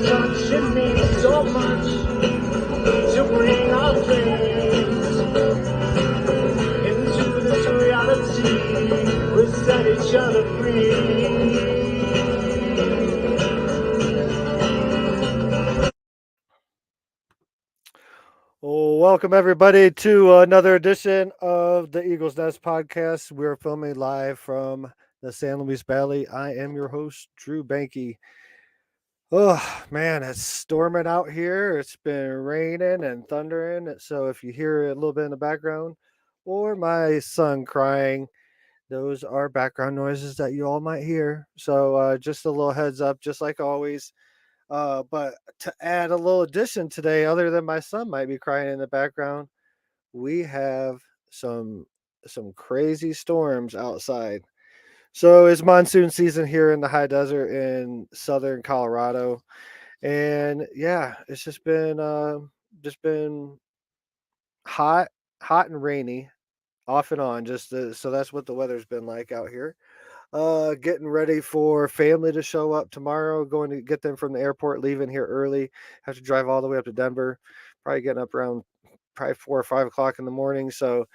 touch, it means so much to bring our flames into this reality. We set each other free. Well, welcome everybody to another edition of the Eagles Nest podcast. We're filming live from the San Luis Valley. I am your host, Drew Banky. Oh man, it's storming out here. It's been raining and thundering. So if you hear a little bit in the background or my son crying, those are background noises that you all might hear. So just a little heads up, just like always. But to add a little addition today, other than my son might be crying in the background, we have some some crazy storms outside. So it's monsoon season here in the high desert in southern Colorado, and yeah, it's just been hot, hot and rainy off and on. So that's what the weather's been like out here. Getting ready for family to show up tomorrow. Going to get them from the airport, leaving here early. Have to drive all the way up to Denver. Probably getting up around probably 4 or 5 o'clock in the morning. So,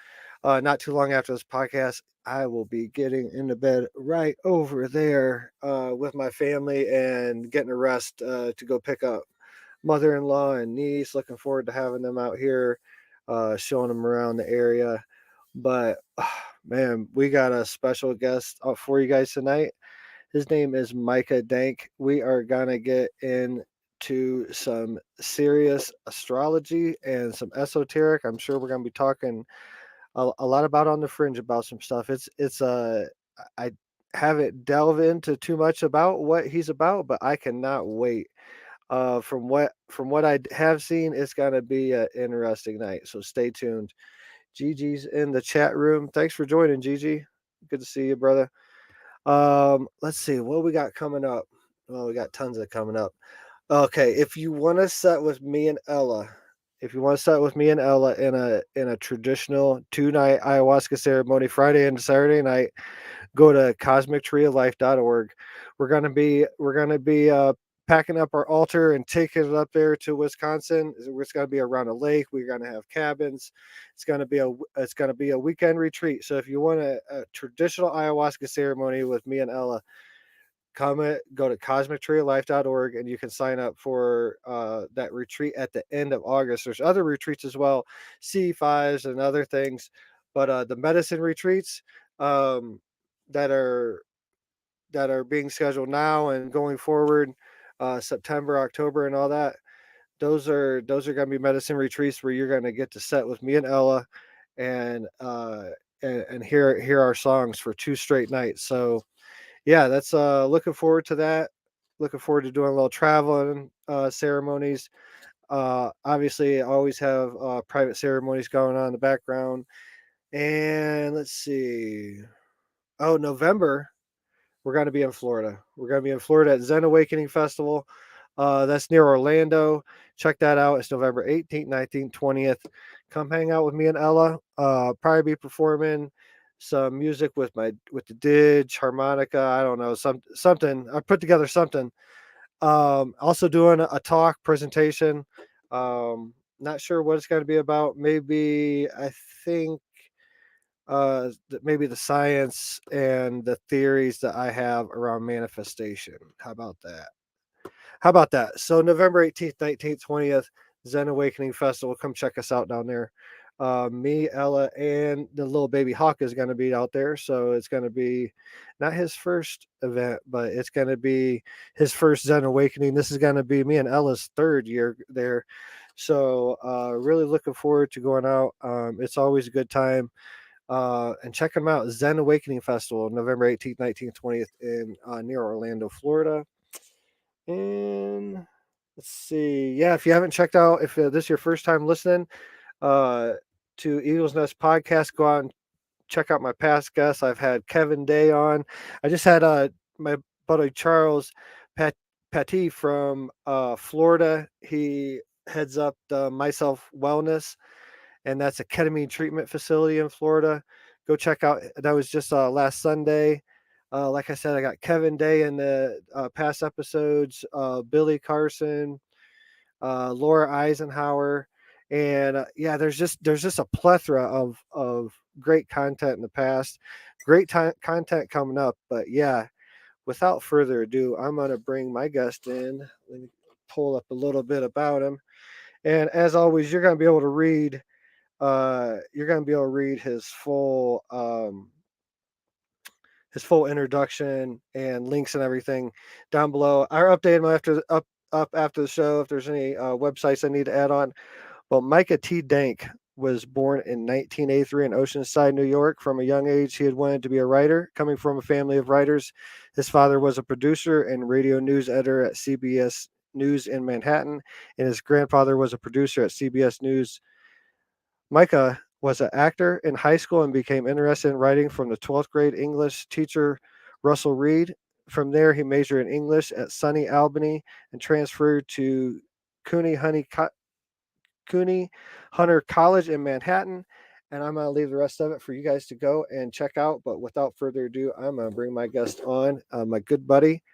not too long after this podcast, I will be getting into bed right over there with my family and getting a rest to go pick up mother-in-law and niece. Looking forward to having them out here, showing them around the area. But man, we got a special guest for you guys tonight. His name is Micah Dank. We are gonna get into some serious astrology and some esoteric. I'm sure we're gonna be talking a lot about on the fringe about some stuff. I haven't delved into too much about what he's about, but I cannot wait. From what I have seen, it's gonna be an interesting night. So stay tuned. Gigi's in the chat room. Thanks for joining, Gigi. Good to see you, brother. Let's see what we got coming up. Oh, we got tons of coming up. Okay, if you want to set with me and Ella, if you want to set with me and Ella in a traditional 2 night ayahuasca ceremony, Friday and Saturday night, go to cosmictreeoflife.org. We're gonna be packing up our altar and taking it up there to Wisconsin. It's gonna be around a lake. We're gonna have cabins. It's gonna be a weekend retreat. So if you want a traditional ayahuasca ceremony with me and Ella, go to cosmictreeoflife.org and you can sign up for that retreat at the end of August. There's other retreats as well, C5s and other things, but the medicine retreats um, that are that are being scheduled now and going forward, September, October, and all that. Those are going to be medicine retreats where you're going to get to set with me and Ella, and and hear our songs for 2 straight nights. So yeah, that's looking forward to that. Looking forward to doing a little traveling ceremonies. Obviously, I always have private ceremonies going on in the background. And let's see. Oh, November, we're going to be in Florida. We're going to be in Florida at Zen Awakening Festival. That's near Orlando. Check that out. It's November 18th, 19th, 20th. Come hang out with me and Ella. Probably be performing some music with the didge, harmonica. I don't know, something. I put together something. Also doing a talk presentation. Not sure what it's going to be about. Maybe I think maybe the science and the theories that I have around manifestation. How about that? How about that? So November 18th, 19th, 20th, Zen Awakening Festival. Come check us out down there. Me, Ella, and the little baby Hawk is going to be out there. So it's going to be not his first event, but it's going to be his first Zen Awakening. This is going to be me and Ella's third year there. So really looking forward to going out. It's always a good time. And check them out. Zen Awakening Festival, November 18th, 19th, 20th in near Orlando, Florida. And let's see. Yeah, if you haven't checked out, if this is your first time listening uh, to Eagles Nest podcast, go out and check out my past guests. I've had Kevin Day on. I just had my buddy Charles Patty from Florida. He heads up the Myself Wellness, and that's a ketamine treatment facility in Florida. Go check out. That was just last Sunday. Like I said, I got Kevin Day in the past episodes, Billy Carson, Laura Eisenhower, and yeah, there's just a plethora of great content in the past, great content coming up. But yeah, without further ado, I'm gonna bring my guest in. Let me pull up a little bit about him, and as always, you're gonna be able to read. You're gonna be able to read his full introduction and links and everything down below. I update them up after the show if there's any websites I need to add on. But Micah T. Dank was born in 1983 in Oceanside, New York. From a young age, he had wanted to be a writer. Coming from a family of writers, his father was a producer and radio news editor at CBS News in Manhattan, and his grandfather was a producer at CBS News. Micah was an actor in high school and became interested in writing from the 12th grade English teacher Russell Reid. From there, he majored in English at SUNY Albany and transferred to CUNY Hunter College in Manhattan. And I'm going to leave the rest of it for you guys to go and check out. But without further ado, I'm going to bring my guest on, my good buddy,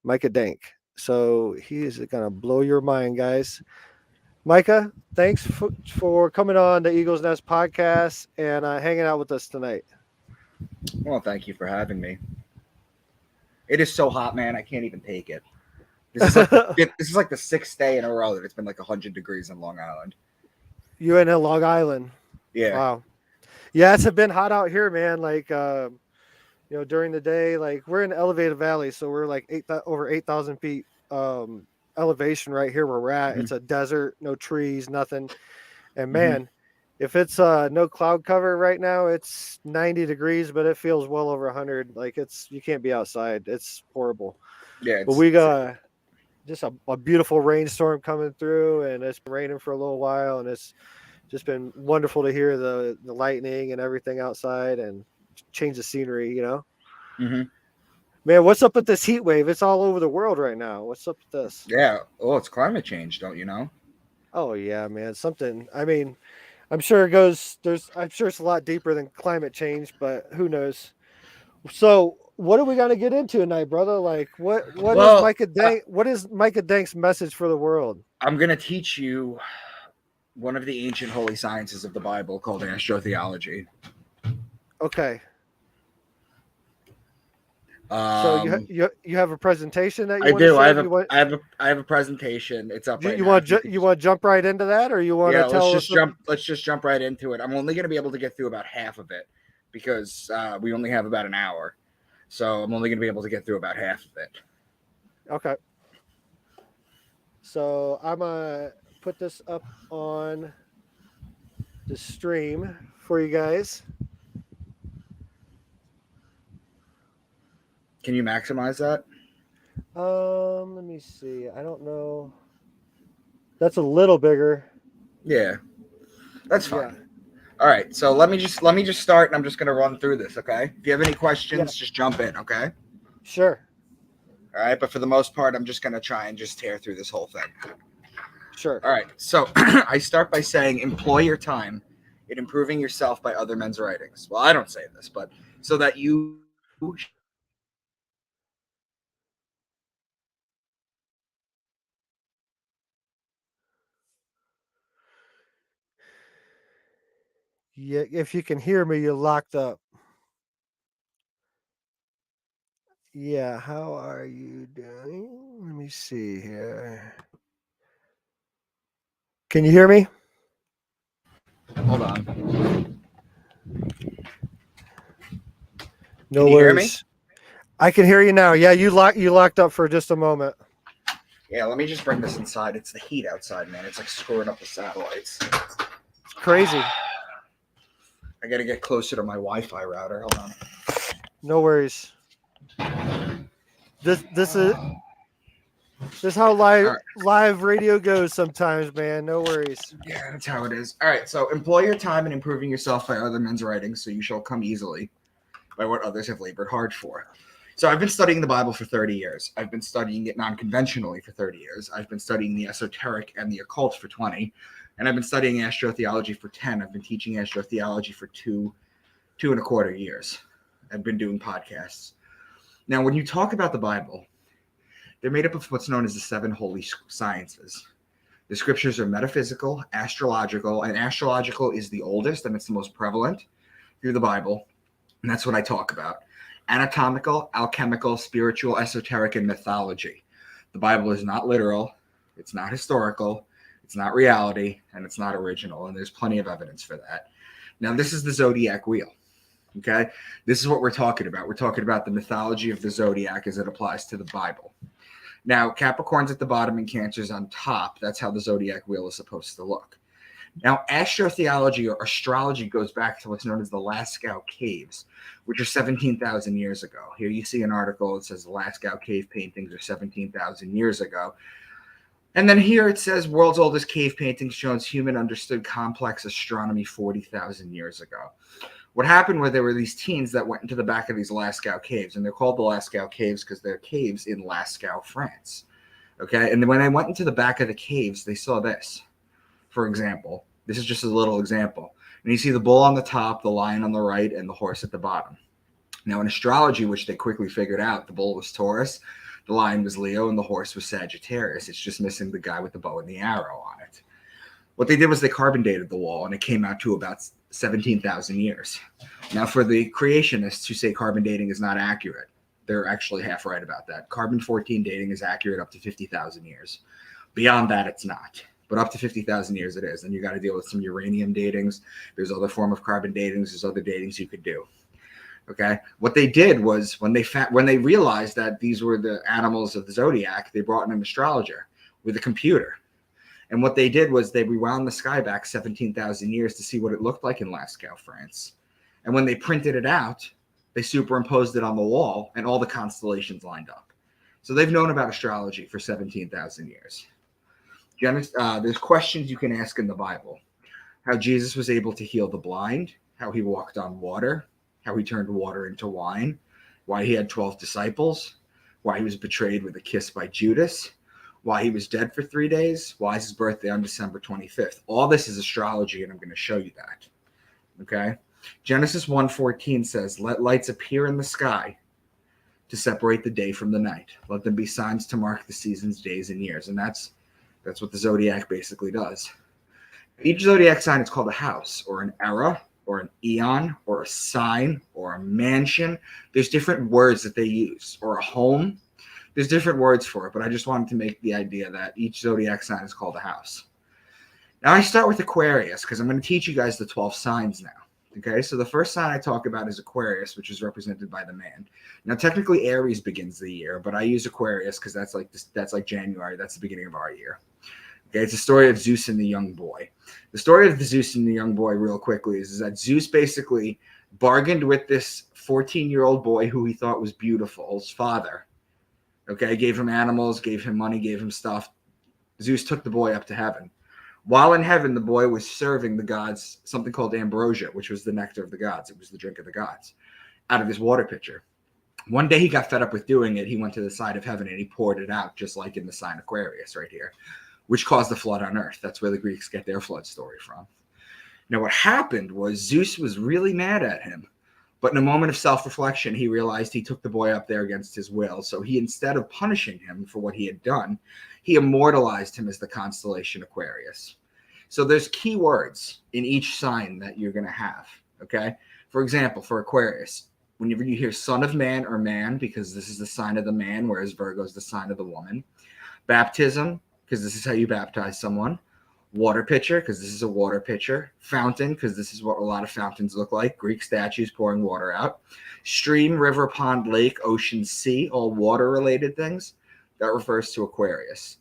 Micah Dank. So he is going to blow your mind, guys. Micah, thanks for coming on the Eagles Nest podcast and hanging out with us tonight. Well, thank you for having me. It is so hot, man. I can't even take it. This is like the sixth day in a row that it's been like 100 degrees in Long Island. You in Long Island? Yeah. Wow. Yeah, it's been hot out here, man. Like, during the day, like we're in elevated valley, so we're like over 8,000 feet elevation right here where we're at. Mm-hmm. It's a desert, no trees, nothing. And man, if it's no cloud cover right now, it's 90 degrees, but it feels well over 100. Like you can't be outside. It's horrible. Yeah. But we got just a beautiful rainstorm coming through, and it's been raining for a little while, and it's just been wonderful to hear the lightning and everything outside and change the scenery, Mm-hmm. Man, what's up with this heat wave? It's all over the world right now. What's up with this? Yeah. Oh, it's climate change, don't you know? Oh yeah, man. Something. I mean, I'm sure it goes. I'm sure it's a lot deeper than climate change, but who knows? So, what are we gonna get into tonight, brother? Like, what is Micah Dank? What is Micah Dank's message for the world? I'm gonna teach you one of the ancient holy sciences of the Bible called astrotheology. Okay. So you have a presentation that you I want do. To I have a presentation. It's up. You want to jump right into that, or you want to tell us? Let's just jump right into it. I'm only going to be able to get through about half of it because we only have about an hour, so I'm only going to be able to get through about half of it. Okay. So I'm gonna put this up on the stream for you guys. Can you maximize that? Let me see. I don't know. That's a little bigger. Yeah, that's fine. Yeah. All right. So let me just start, and I'm just gonna run through this. Okay. If you have any questions, just jump in. Okay. Sure. All right. But for the most part, I'm just gonna try and just tear through this whole thing. Sure. All right. So I start by saying, employ your time in improving yourself by other men's writings. Well, I don't say this, but so that you. Yeah, if you can hear me, you're locked up. Yeah, how are you doing? Let me see here. Can you hear me? Hold on. No Can you hear me? worries. I can hear you now. Yeah, you locked up for just a moment. Yeah, let me just bring this inside. It's the heat outside, man. It's like screwing up the satellites. It's crazy. I gotta get closer to my Wi-Fi router. Hold on. No worries. This is how live radio goes sometimes, man. No worries. Yeah, that's how it is. All right, so employ your time in improving yourself by other men's writings, so you shall come easily by what others have labored hard for. So I've been studying the Bible for 30 years. I've been studying it non-conventionally for 30 years. I've been studying the esoteric and the occult for 20. And I've been studying astrotheology for 10. I've been teaching astrotheology for two and a quarter years. I've been doing podcasts. Now, when you talk about the Bible, they're made up of what's known as the 7 holy sciences. The scriptures are metaphysical, astrological, and astrological is the oldest and it's the most prevalent through the Bible. And that's what I talk about. Anatomical, alchemical, spiritual, esoteric, and mythology. The Bible is not literal, it's not historical, it's not reality, and it's not original. And there's plenty of evidence for that. Now, this is the zodiac wheel. Okay, this is what we're talking about. We're talking about the mythology of the zodiac as it applies to the Bible. Now, Capricorn's at the bottom and Cancer's on top. That's how the zodiac wheel is supposed to look. Now, astrotheology or astrology goes back to what's known as the Lascaux Caves, which are 17,000 years ago. Here you see an article that says the Lascaux cave paintings are 17,000 years ago. And then here it says world's oldest cave painting shows human understood complex astronomy 40,000 years ago. What happened was there were these teens that went into the back of these Lascaux caves, and they're called the Lascaux Caves because they're caves in Lascaux, France. Okay, and then when they went into the back of the caves, they saw this. For example, this is just a little example. And you see the bull on the top, the lion on the right, and the horse at the bottom. Now, in astrology, which they quickly figured out, the bull was Taurus, the lion was Leo, and the horse was Sagittarius. It's just missing the guy with the bow and the arrow on it. What they did was they carbon dated the wall, and it came out to about 17,000 years. Now, for the creationists who say carbon dating is not accurate, they're actually half right about that. Carbon-14 dating is accurate up to 50,000 years. Beyond that, it's not. But up to 50,000 years it is. And you got to deal with some uranium datings. There's other form of carbon datings. There's other datings you could do. Okay. What they did was when they realized that these were the animals of the zodiac, they brought in an astrologer with a computer. And what they did was they rewound the sky back 17,000 years to see what it looked like in Lascaux, France. And when they printed it out, they superimposed it on the wall and all the constellations lined up. So they've known about astrology for 17,000 years. There's questions you can ask in the Bible. How Jesus was able to heal the blind, how he walked on water, how he turned water into wine, why he had 12 disciples, why he was betrayed with a kiss by Judas, why he was dead for 3 days, why is his birthday on December 25th. All this is astrology, and I'm going to show you that. Okay? Genesis 1:14 says, "Let lights appear in the sky to separate the day from the night. Let them be signs to mark the seasons, days, and years." And that's what the zodiac basically does. Each zodiac sign is called a house, or an era, or an eon, or a sign, or a mansion. There's different words that they use, or a home. There's different words for it, but I just wanted to make the idea that each zodiac sign is called a house. Now I start with Aquarius because I'm going to teach you guys the 12 signs now. Okay, so the first sign I talk about is Aquarius, which is represented by the man. Now, technically, Aries begins the year, but I use Aquarius because that's like January. That's the beginning of our year. Okay, it's a story of Zeus and the young boy. The story of the Zeus and the young boy, real quickly, is that Zeus basically bargained with this 14-year-old boy who he thought was beautiful, his father. Okay, gave him animals, gave him money, gave him stuff. Zeus took the boy up to heaven. While in heaven, the boy was serving the gods something called ambrosia, which was the nectar of the gods. It was the drink of the gods, out of his water pitcher. One day he got fed up with doing it. He went to the side of heaven and he poured it out, just like in the sign Aquarius right here, which caused the flood on earth. That's where the Greeks get their flood story from. Now, what happened was Zeus was really mad at him. But in a moment of self-reflection, he realized he took the boy up there against his will. So he, instead of punishing him for what he had done, he immortalized him as the constellation Aquarius. So there's key words in each sign that you're going to have, okay? For example, for Aquarius, whenever you hear son of man or man, because this is the sign of the man, whereas Virgo is the sign of the woman. Baptism, because this is how you baptize someone. Water pitcher, because this is a water pitcher. Fountain, because this is what a lot of fountains look like. Greek statues pouring water out. Stream, river, pond, lake, ocean, sea, all water-related things. That refers to Aquarius.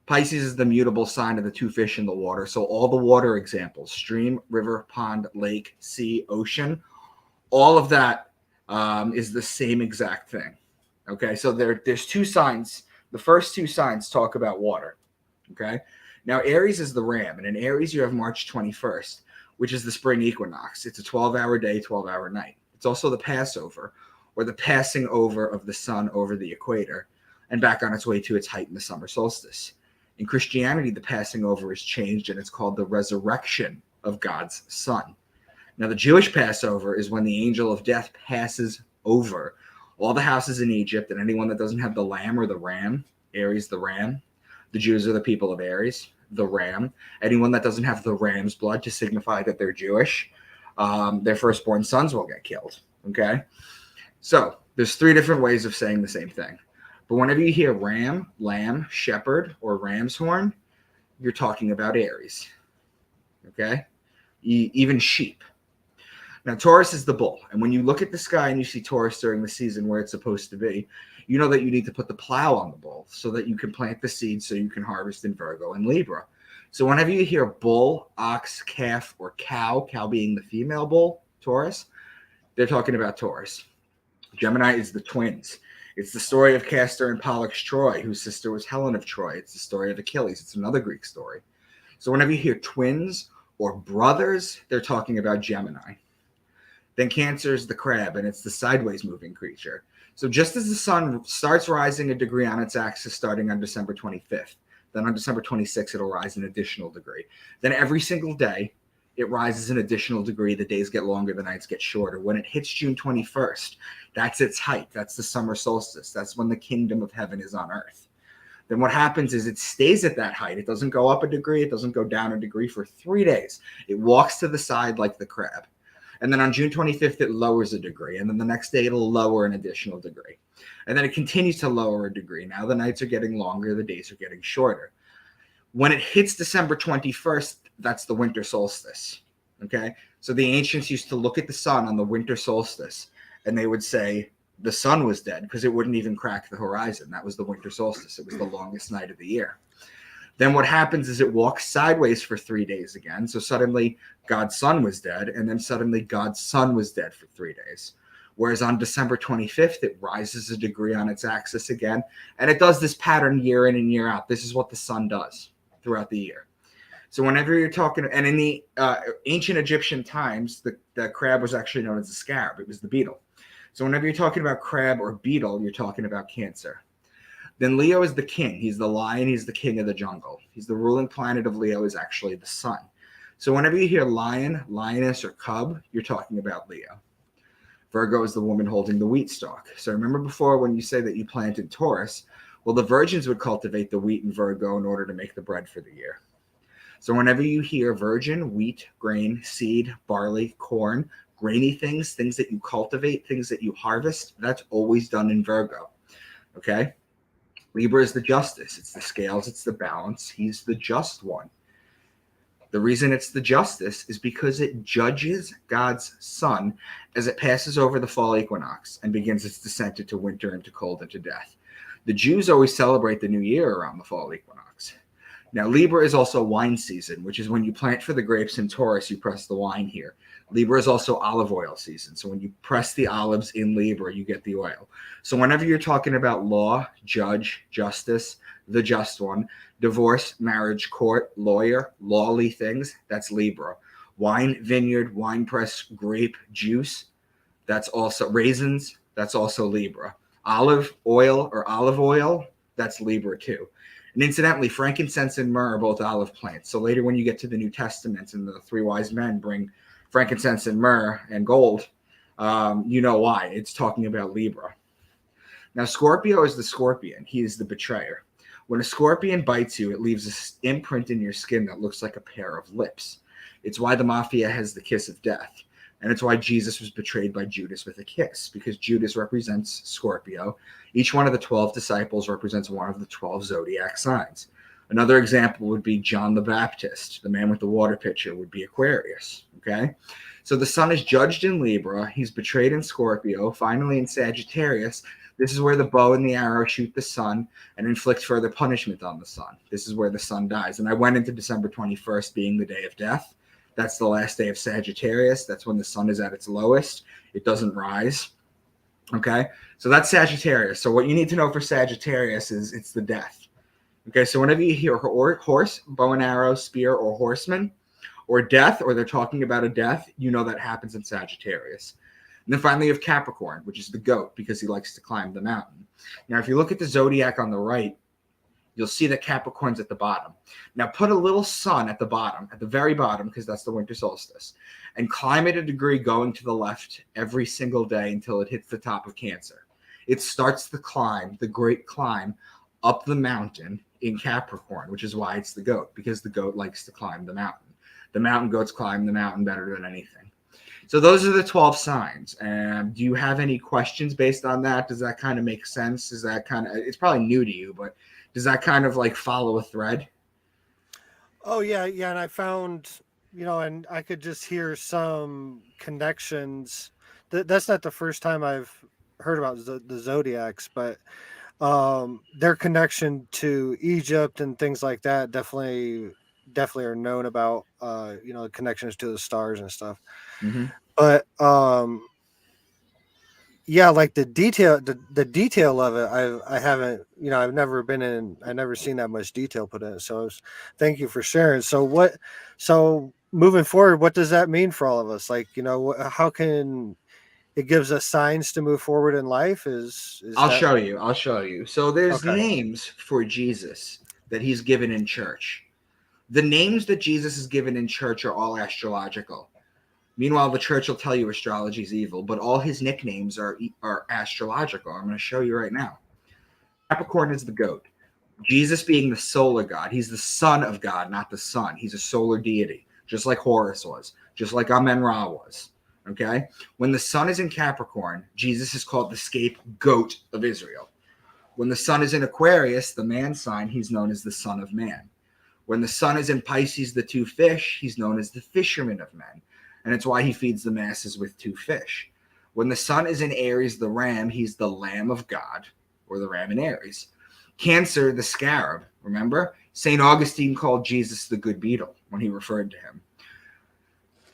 Pisces is the mutable sign of the two fish in the water. So all the water examples, stream, river, pond, lake, sea, ocean, all of that is the same exact thing. Okay, so there's two signs. The first two signs talk about water. Okay. Now, Aries is the ram, and in Aries, you have March 21st, which is the spring equinox. It's a 12-hour day, 12-hour night. It's also the Passover, or the passing over of the sun over the equator, and back on its way to its height in the summer solstice. In Christianity, the passing over is changed, and it's called the resurrection of God's Son. Now, the Jewish Passover is when the angel of death passes over All the houses in Egypt, and anyone that doesn't have the lamb or the ram, Aries the ram. The Jews are the people of Aries, the ram. Anyone that doesn't have the ram's blood to signify that they're Jewish, their firstborn sons will get killed. Okay? So there's 3 different ways of saying the same thing. But whenever you hear ram, lamb, shepherd, or ram's horn, you're talking about Aries. Okay? Even sheep. Now, Taurus is the bull. And when you look at the sky and you see Taurus during the season where it's supposed to be, you know that you need to put the plow on the bull so that you can plant the seed so you can harvest in Virgo and Libra. So whenever you hear bull, ox, calf, or cow being the female bull, Taurus, they're talking about Taurus. Gemini is the twins. It's the story of Castor and Pollux Troy, whose sister was Helen of Troy. It's the story of Achilles. It's another Greek story. So whenever you hear twins or brothers, they're talking about Gemini. Then Cancer is the crab, and it's the sideways moving creature. So just as the sun starts rising a degree on its axis starting on December 25th, then on December 26th, it'll rise an additional degree. Then every single day, it rises an additional degree. The days get longer, the nights get shorter. When it hits June 21st, that's its height. That's the summer solstice. That's when the kingdom of heaven is on earth. Then what happens is it stays at that height. It doesn't go up a degree. It doesn't go down a degree for 3 days. It walks to the side like the crab. And then on June 25th, it lowers a degree. And then the next day, it'll lower an additional degree. And then it continues to lower a degree. Now the nights are getting longer. The days are getting shorter. When it hits December 21st, that's the winter solstice. Okay? So the ancients used to look at the sun on the winter solstice, and they would say the sun was dead because it wouldn't even crack the horizon. That was the winter solstice. It was the longest night of the year. Then what happens is it walks sideways for 3 days again. So suddenly God's sun was dead, and then suddenly God's sun was dead for 3 days. Whereas on December 25th, it rises a degree on its axis again. And it does this pattern year in and year out. This is what the sun does throughout the year. So whenever you're talking, and in the ancient Egyptian times, the crab was actually known as the scarab. It was the beetle. So whenever you're talking about crab or beetle, you're talking about Cancer. Then Leo is the king. He's the lion. He's the king of the jungle. He's the ruling planet of Leo is actually the sun. So whenever you hear lion, lioness, or cub, you're talking about Leo. Virgo is the woman holding the wheat stalk. So remember before when you say that you planted Taurus, well, the virgins would cultivate the wheat in Virgo in order to make the bread for the year. So whenever you hear virgin, wheat, grain, seed, barley, corn, grainy things, things that you cultivate, things that you harvest, that's always done in Virgo. Okay? Libra is the justice. It's the scales. It's the balance. He's the just one. The reason it's the justice is because it judges God's sun as it passes over the fall equinox and begins its descent into winter, into cold, into death. The Jews always celebrate the new year around the fall equinox. Now, Libra is also wine season, which is when you plant for the grapes in Taurus, you press the wine here. Libra is also olive oil season. So when you press the olives in Libra, you get the oil. So whenever you're talking about law, judge, justice, the just one, divorce, marriage, court, lawyer, lawly things, that's Libra. Wine, vineyard, wine press, grape, juice, that's also raisins, that's also Libra. Olive oil or olive oil, that's Libra too. And incidentally, frankincense and myrrh are both olive plants. So later when you get to the New Testament and the 3 wise men bring frankincense and myrrh and gold, you know why. It's talking about Libra. Now, Scorpio is the scorpion. He is the betrayer. When a scorpion bites you, it leaves an imprint in your skin that looks like a pair of lips. It's why the mafia has the kiss of death. And it's why Jesus was betrayed by Judas with a kiss, because Judas represents Scorpio. Each one of the 12 disciples represents one of the 12 zodiac signs. Another example would be John the Baptist. The man with the water pitcher would be Aquarius. Okay? So the sun is judged in Libra. He's betrayed in Scorpio. Finally, in Sagittarius, this is where the bow and the arrow shoot the sun and inflict further punishment on the sun. This is where the sun dies. And I went into December 21st being the day of death. That's the last day of Sagittarius. That's when the sun is at its lowest. It doesn't rise. Okay? So that's Sagittarius. So what you need to know for Sagittarius is it's the death. Okay? So whenever you hear horse, bow and arrow, spear, or horseman, or death, or they're talking about a death, you know that happens in Sagittarius. And then finally you have Capricorn, which is the goat, because he likes to climb the mountain. Now, if you look at the zodiac on the right, you'll see that Capricorn's at the bottom. Now, put a little sun at the bottom, at the very bottom, because that's the winter solstice, and climb it a degree going to the left every single day until it hits the top of Cancer. It starts the climb, the great climb up the mountain in Capricorn, which is why it's the goat, because the goat likes to climb the mountain. The mountain goats climb the mountain better than anything. So those are the 12 signs. And do you have any questions based on that? Does that kind of make sense? Is that kind of, it's probably new to you, but does that kind of like follow a thread? Oh yeah, yeah, and I found, and I could just hear some connections. That's not the first time I've heard about the zodiacs, but their connection to Egypt and things like that definitely are known about. Connections to the stars and stuff. Mm-hmm. But yeah, like the detail of it, I haven't, I've never seen that much detail put in it. So thank you for sharing. So moving forward, what does that mean for all of us? Like, how can it gives us signs to move forward in life? Is I'll that show you. So there's okay? names for Jesus that he's given in church. The names that Jesus is given in church are all astrological. Meanwhile, the church will tell you astrology is evil, but all his nicknames are astrological. I'm going to show you right now. Capricorn is the goat. Jesus being the solar god. He's the son of God, not the sun. He's a solar deity, just like Horus was, just like Amen-Ra was. Okay? When the sun is in Capricorn, Jesus is called the scapegoat of Israel. When the sun is in Aquarius, the man sign, he's known as the son of man. When the sun is in Pisces, the two fish, he's known as the fisherman of men. And it's why he feeds the masses with two fish. When the sun is in Aries, the ram, he's the Lamb of God, or the ram in Aries. Cancer, the scarab, remember? St. Augustine called Jesus the good beetle when he referred to him.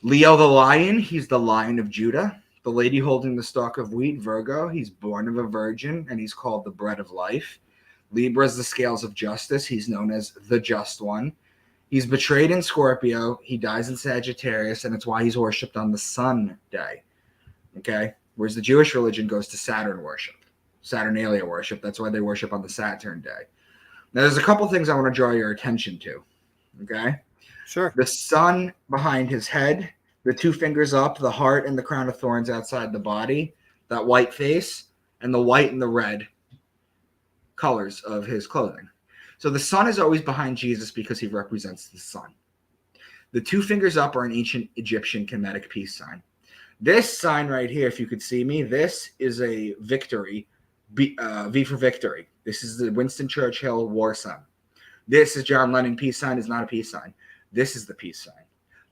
Leo the lion, he's the Lion of Judah. The lady holding the stalk of wheat, Virgo, he's born of a virgin, and he's called the bread of life. Libra is the scales of justice. He's known as the just one. He's betrayed in Scorpio. He dies in Sagittarius, and it's why he's worshipped on the sun day. Okay? Whereas the Jewish religion goes to Saturn worship, Saturnalia worship. That's why they worship on the Saturn day. Now, there's a couple things I want to draw your attention to. Okay? Sure. The sun behind his head, the two fingers up, the heart and the crown of thorns outside the body, that white face, and the white and the red colors of his clothing. So the sun is always behind Jesus because he represents the sun. The two fingers up are an ancient Egyptian Kemetic peace sign. This sign right here, if you could see me, this is a victory, V for victory. This is the Winston Churchill war sign. This is John Lennon peace sign, is not a peace sign. This is the peace sign.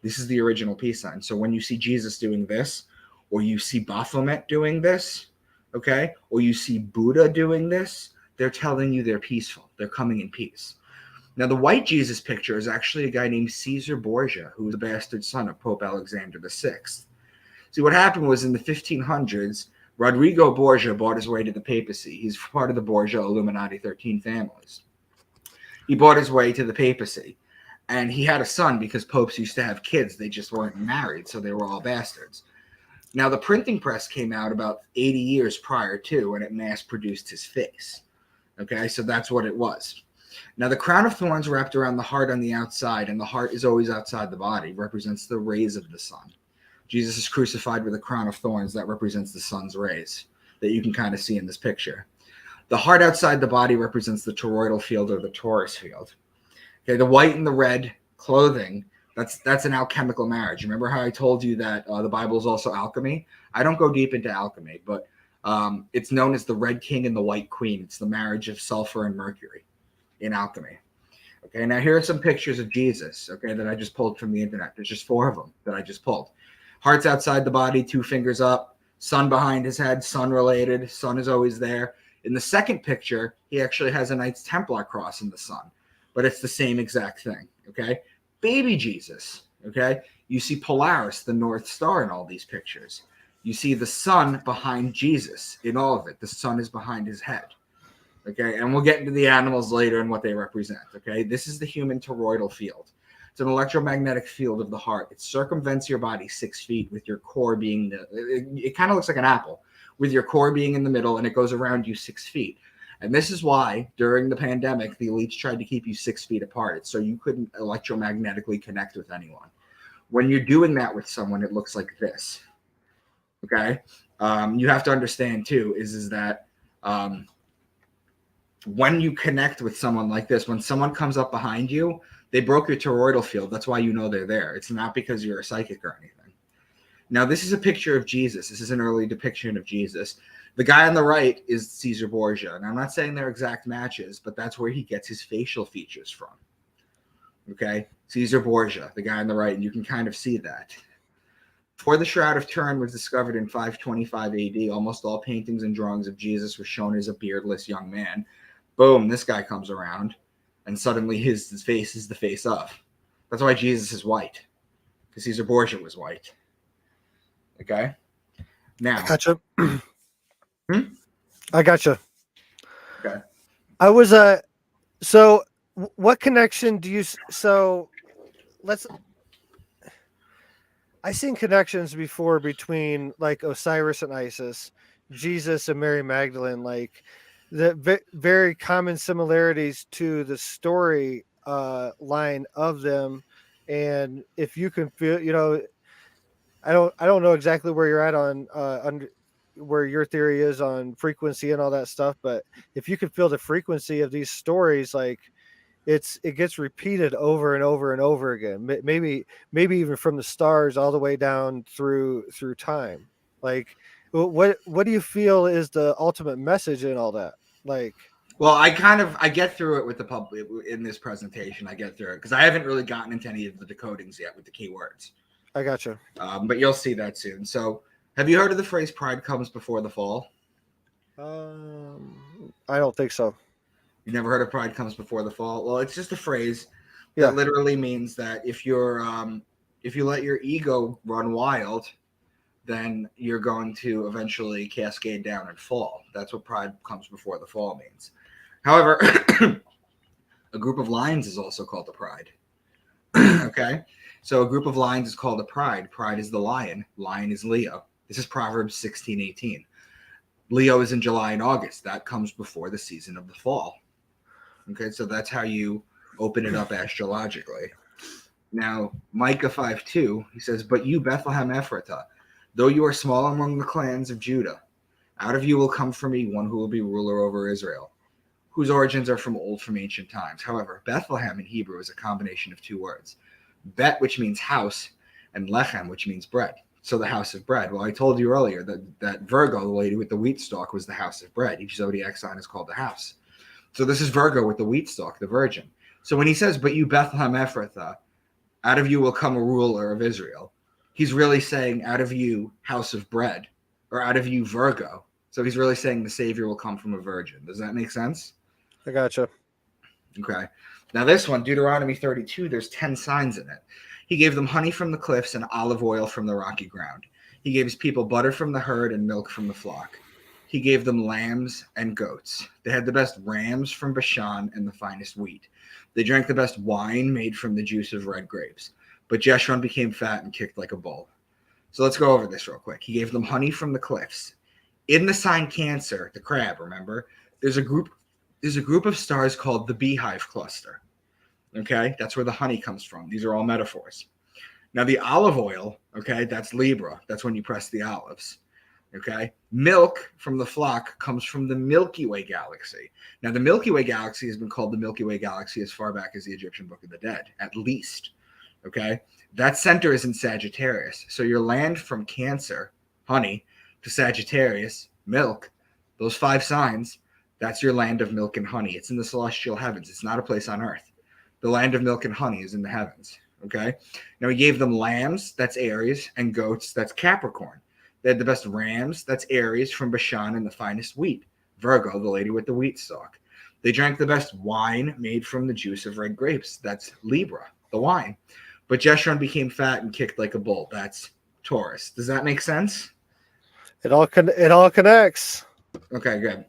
This is the original peace sign. So when you see Jesus doing this, or you see Baphomet doing this, okay, or you see Buddha doing this, they're telling you they're peaceful. They're coming in peace. Now, the white Jesus picture is actually a guy named Caesar Borgia, who was the bastard son of Pope Alexander VI. See, what happened was in the 1500s, Rodrigo Borgia bought his way to the papacy. He's part of the Borgia Illuminati 13 families. He bought his way to the papacy. And he had a son because popes used to have kids. They just weren't married, so they were all bastards. Now, the printing press came out about 80 years prior to, and it mass-produced his face. Okay, so that's what it was. Now, the crown of thorns wrapped around the heart on the outside, and the heart is always outside the body, represents the rays of the sun. Jesus is crucified with a crown of thorns that represents the sun's rays that you can kind of see in this picture. The heart outside the body represents the toroidal field or the torus field. Okay, the white and the red clothing, that's an alchemical marriage. Remember how I told you that the Bible is also alchemy? I don't go deep into alchemy, but it's known as the Red King and the White Queen. It's the marriage of sulfur and mercury in alchemy. Okay, now here are some pictures of Jesus, okay, that I just pulled from the internet. There's just 4 of them that I just pulled. Heart's outside the body, 2 fingers up, sun behind his head, sun related, sun is always there. In the second picture, he actually has a Knights Templar cross in the sun, but it's the same exact thing, okay? Baby Jesus, okay? You see Polaris, the North Star in all these pictures. You see the sun behind Jesus in all of it. The sun is behind his head, okay? And we'll get into the animals later and what they represent, okay? This is the human toroidal field. It's an electromagnetic field of the heart. It circumvents your body 6 feet with your core being it kind of looks like an apple, with your core being in the middle, and it goes around you 6 feet. And this is why during the pandemic, the elites tried to keep you 6 feet apart. It's so you couldn't electromagnetically connect with anyone. When you're doing that with someone, it looks like this. Okay. You have to understand too, is that When you connect with someone like this, when someone comes up behind you, they broke your toroidal field. That's why you know they're there. It's not because you're a psychic or anything. Now, this is a picture of Jesus. This is an early depiction of Jesus. The guy on the right is Caesar Borgia. And I'm not saying they're exact matches, but that's where he gets his facial features from. Okay? Caesar Borgia, the guy on the right, and you can kind of see that. Before the Shroud of Turin was discovered in 525 AD, almost all paintings and drawings of Jesus were shown as a beardless young man. Boom, this guy comes around, and suddenly his face is the face of. That's why Jesus is white, because Caesar Borgia was white. Okay? Now. I gotcha. I gotcha. Okay. I was so what connection do you I seen connections before between like Osiris and Isis, Jesus and Mary Magdalene, like the very common similarities to the story line of them. And if you can feel, I don't know exactly where you're at on where your theory is on frequency and all that stuff, but if you can feel the frequency of these stories, like it gets repeated over and over and over again. Maybe even from the stars all the way down through time. Like, what do you feel is the ultimate message in all that? Like, well, I get through it with the public in this presentation. I get through it because I haven't really gotten into any of the decodings yet with the keywords. I gotcha. But you'll see that soon. So, have you heard of the phrase "pride comes before the fall"? I don't think so. You never heard of "pride comes before the fall"? Well, it's just a phrase that literally means that if you let your ego run wild, then you're going to eventually cascade down and fall. That's what pride comes before the fall means. However, a group of lions is also called a pride. Okay? So a group of lions is called a pride. Pride is the lion. Lion is Leo. This is Proverbs 16:18. Leo is in July and August. That comes before the season of the fall. Okay, so that's how you open it up astrologically. Now, Micah 5:2, he says, "But you, Bethlehem Ephratah, though you are small among the clans of Judah, out of you will come for me one who will be ruler over Israel, whose origins are from ancient times." However, Bethlehem in Hebrew is a combination of two words. Bet, which means house, and lechem, which means bread. So the house of bread. Well, I told you earlier that Virgo, the lady with the wheat stalk, was the house of bread. Each zodiac sign is called the house. So this is Virgo with the wheat stalk, the virgin. So when he says, "But you, Bethlehem Ephrathah, out of you will come a ruler of Israel," he's really saying, out of you, house of bread, or out of you, Virgo. So he's really saying the Savior will come from a virgin. Does that make sense? I gotcha. Okay. Now this one, Deuteronomy 32, there's 10 signs in it. He gave them honey from the cliffs and olive oil from the rocky ground. He gave his people butter from the herd and milk from the flock. He gave them lambs and goats. They had the best rams from Bashan and the finest wheat. They drank the best wine made from the juice of red grapes. But Jeshurun became fat and kicked like a bull. So let's go over this real quick. He gave them honey from the cliffs. In the sign Cancer, the crab, remember, there's a group of stars called the Beehive Cluster. Okay, that's where the honey comes from. These are all metaphors. Now the olive oil, okay, that's Libra. That's when you press the olives. Okay, milk from the flock comes from the Milky Way galaxy. Now the Milky Way galaxy has been called the Milky Way galaxy as far back as the Egyptian Book of the Dead, at least. Okay, that center is in Sagittarius. So your land from Cancer, honey, to Sagittarius, milk, those 5 signs, that's your land of milk and honey. It's in the celestial heavens. It's not a place on earth. The land of milk and honey is in the heavens. Okay, now he gave them lambs, that's Aries, and goats, that's Capricorn. They had the best rams, that's Aries, from Bashan, and the finest wheat, Virgo, the lady with the wheat stalk. They drank the best wine made from the juice of red grapes, that's Libra, the wine. But Jeshurun became fat and kicked like a bull, that's Taurus. Does that make sense? It all connects. Okay, good.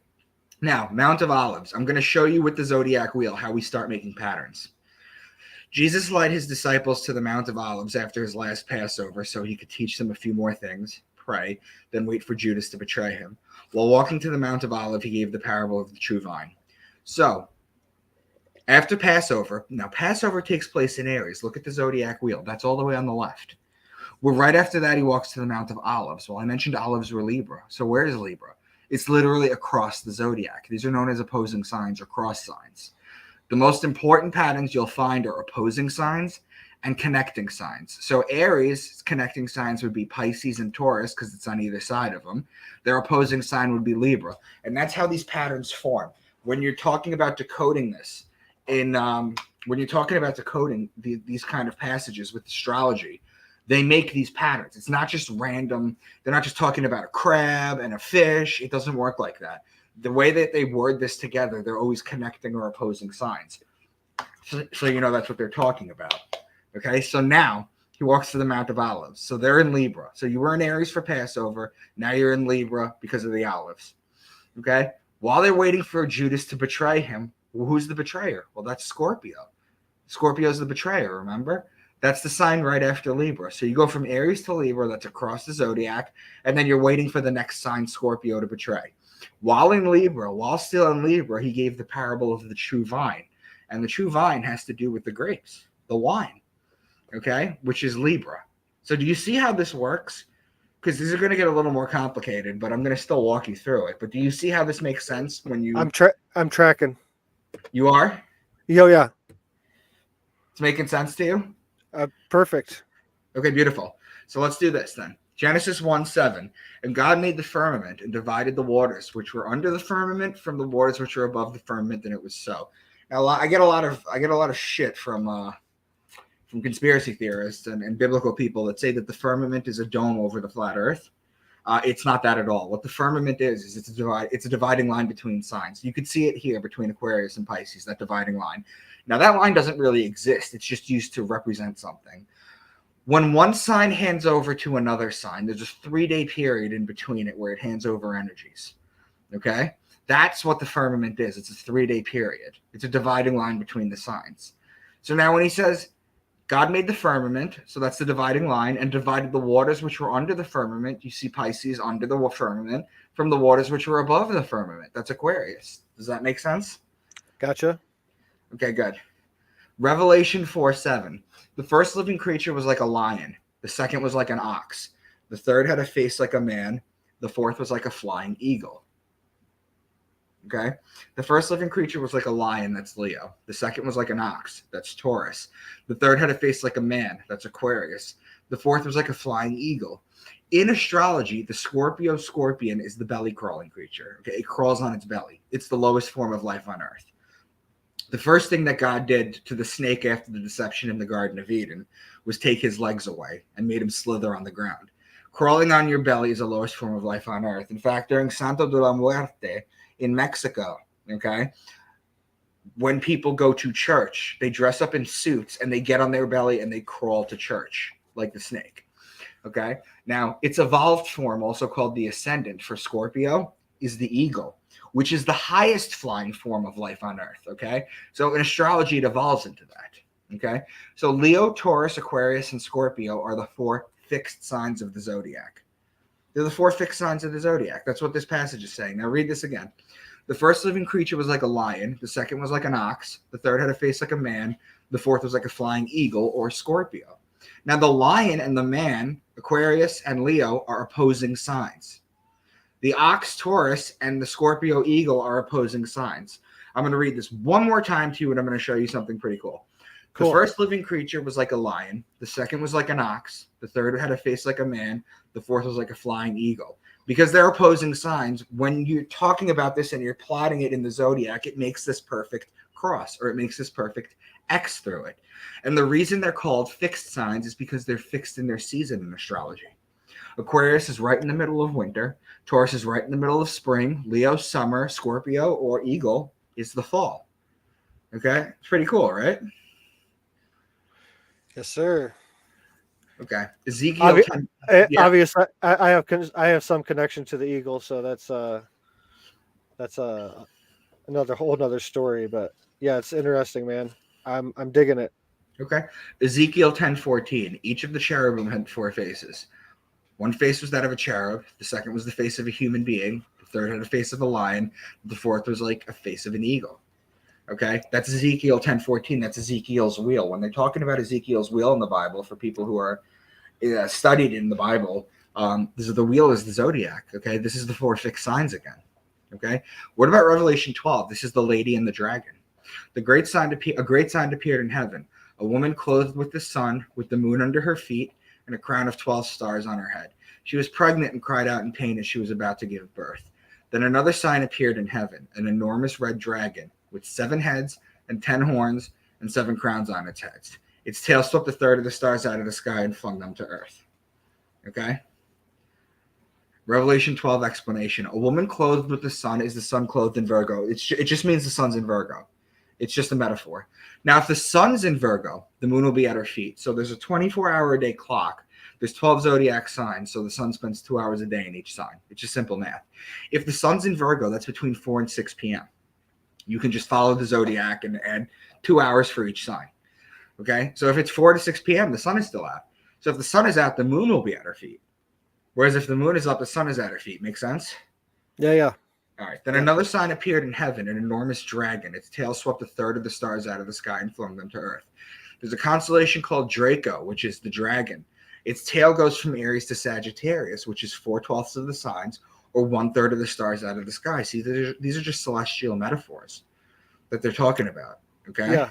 Now, Mount of Olives. I'm going to show you with the zodiac wheel how we start making patterns. Jesus led his disciples to the Mount of Olives after his last Passover so he could teach them a few more things, pray, then wait for Judas to betray him. While walking to the Mount of Olives, he gave the parable of the true vine. So, after Passover, now Passover takes place in Aries. Look at the zodiac wheel. That's all the way on the left. Well, right after that, he walks to the Mount of Olives. Well, I mentioned olives were Libra. So where is Libra? It's literally across the zodiac. These are known as opposing signs or cross signs. The most important patterns you'll find are opposing signs and connecting signs. So Aries connecting signs would be Pisces and Taurus because it's on either side of them. Their opposing sign would be Libra. And that's how these patterns form. When you're talking about decoding this, when you're talking about decoding these kind of passages with astrology, they make these patterns. It's not just random. They're not just talking about a crab and a fish. It doesn't work like that. The way that they word this together, they're always connecting or opposing signs. So you know that's what they're talking about. Okay, so now he walks to the Mount of Olives. So they're in Libra. So you were in Aries for Passover. Now you're in Libra because of the olives. Okay, while they're waiting for Judas to betray him, well, who's the betrayer? Well, that's Scorpio. Scorpio's the betrayer, remember? That's the sign right after Libra. So you go from Aries to Libra, that's across the zodiac, and then you're waiting for the next sign, Scorpio, to betray. While still in Libra, he gave the parable of the true vine. And the true vine has to do with the grapes, the wine, okay, which is Libra. So do you see how this works? Because these are going to get a little more complicated, but I'm going to still walk you through it. But do you see how this makes sense when you... I'm tracking. You are? Yo, yeah. It's making sense to you? Perfect. Okay, beautiful. So let's do this then. Genesis 1:7. And God made the firmament and divided the waters which were under the firmament from the waters which were above the firmament, and it was so. Now I get a lot of shit from conspiracy theorists and biblical people that say that the firmament is a dome over the flat earth. It's not that at all. What the firmament is it's a dividing line between signs. You could see it here between Aquarius and Pisces, that dividing line. Now, that line doesn't really exist. It's just used to represent something. When one sign hands over to another sign, there's a 3-day period in between it where it hands over energies. Okay? That's what the firmament is. It's a 3-day period. It's a dividing line between the signs. So now when he says, God made the firmament, so that's the dividing line, and divided the waters which were under the firmament. You see Pisces under the firmament from the waters which were above the firmament. That's Aquarius. Does that make sense? Gotcha. Okay, good. Revelation 4:7. The first living creature was like a lion. The second was like an ox. The third had a face like a man. The fourth was like a flying eagle. Okay? The first living creature was like a lion. That's Leo. The second was like an ox. That's Taurus. The third had a face like a man. That's Aquarius. The fourth was like a flying eagle. In astrology, the scorpion is the belly crawling creature. Okay? It crawls on its belly. It's the lowest form of life on earth. The first thing that God did to the snake after the deception in the Garden of Eden was take his legs away and made him slither on the ground. Crawling on your belly is the lowest form of life on earth. In fact, during Santo de la Muerte in Mexico, okay, when people go to church, they dress up in suits and they get on their belly and they crawl to church like the snake. Okay, now its evolved form, also called the ascendant for Scorpio, is the eagle, which is the highest flying form of life on earth, okay? So in astrology, it evolves into that, okay? So Leo, Taurus, Aquarius, and Scorpio are the 4 fixed signs of the zodiac. They're the 4 fixed signs of the zodiac. That's what this passage is saying. Now read this again. The first living creature was like a lion. The second was like an ox. The third had a face like a man. The fourth was like a flying eagle or Scorpio. Now the lion and the man, Aquarius and Leo, are opposing signs. The ox, Taurus, and the Scorpio eagle are opposing signs. I'm going to read this one more time to you, and I'm going to show you something pretty cool. The first living creature was like a lion. The second was like an ox. The third had a face like a man. The fourth was like a flying eagle. Because they're opposing signs, when you're talking about this and you're plotting it in the zodiac, it makes this perfect cross, or it makes this perfect X through it. And the reason they're called fixed signs is because they're fixed in their season in astrology. Aquarius is right in the middle of winter. Taurus is right in the middle of spring. Leo, summer. Scorpio or eagle is the fall. Okay? It's pretty cool, right? Yes, sir. Okay. Ezekiel 10. Yeah. Obviously, I have some connection to the eagle, so that's another whole nother story. But yeah, it's interesting, man. I'm digging it. Okay. Ezekiel 10:14. Each of the cherubim had 4 faces. One face was that of a cherub. The second was the face of a human being. The third had a face of a lion. The fourth was like a face of an eagle. Okay, that's Ezekiel 10:14. That's Ezekiel's wheel. When they're talking about Ezekiel's wheel in the Bible, for people who are studied in the Bible, The wheel is the zodiac. Okay, this is the 4 fixed signs again. Okay, what about Revelation 12? This is the lady and the dragon. A great sign appeared in heaven, a woman clothed with the sun, with the moon under her feet, and a crown of 12 stars on her head. She was pregnant and cried out in pain as she was about to give birth. Then another sign appeared in heaven, an enormous red dragon with 7 heads and 10 horns and 7 crowns on its heads. Its tail swept a third of the stars out of the sky and flung them to earth. Okay? Revelation 12 explanation. A woman clothed with the sun is the sun clothed in Virgo. It just means the sun's in Virgo. It's just a metaphor. Now, if the sun's in Virgo, the moon will be at her feet. So there's a 24-hour-a-day clock. There's 12 zodiac signs, so the sun spends 2 hours a day in each sign. It's just simple math. If the sun's in Virgo, that's between 4 and 6 p.m. You can just follow the zodiac and add 2 hours for each sign. Okay? So if it's 4 to 6 p.m., the sun is still out. So if the sun is out, the moon will be at her feet. Whereas if the moon is up, the sun is at her feet. Make sense? Yeah. All right. Then another sign appeared in heaven, an enormous dragon. Its tail swept a third of the stars out of the sky and flung them to earth. There's a constellation called Draco, which is the dragon. Its tail goes from Aries to Sagittarius, which is 4/12 of the signs, or 1/3 of the stars out of the sky. See, these are just celestial metaphors that they're talking about. Okay? Yeah.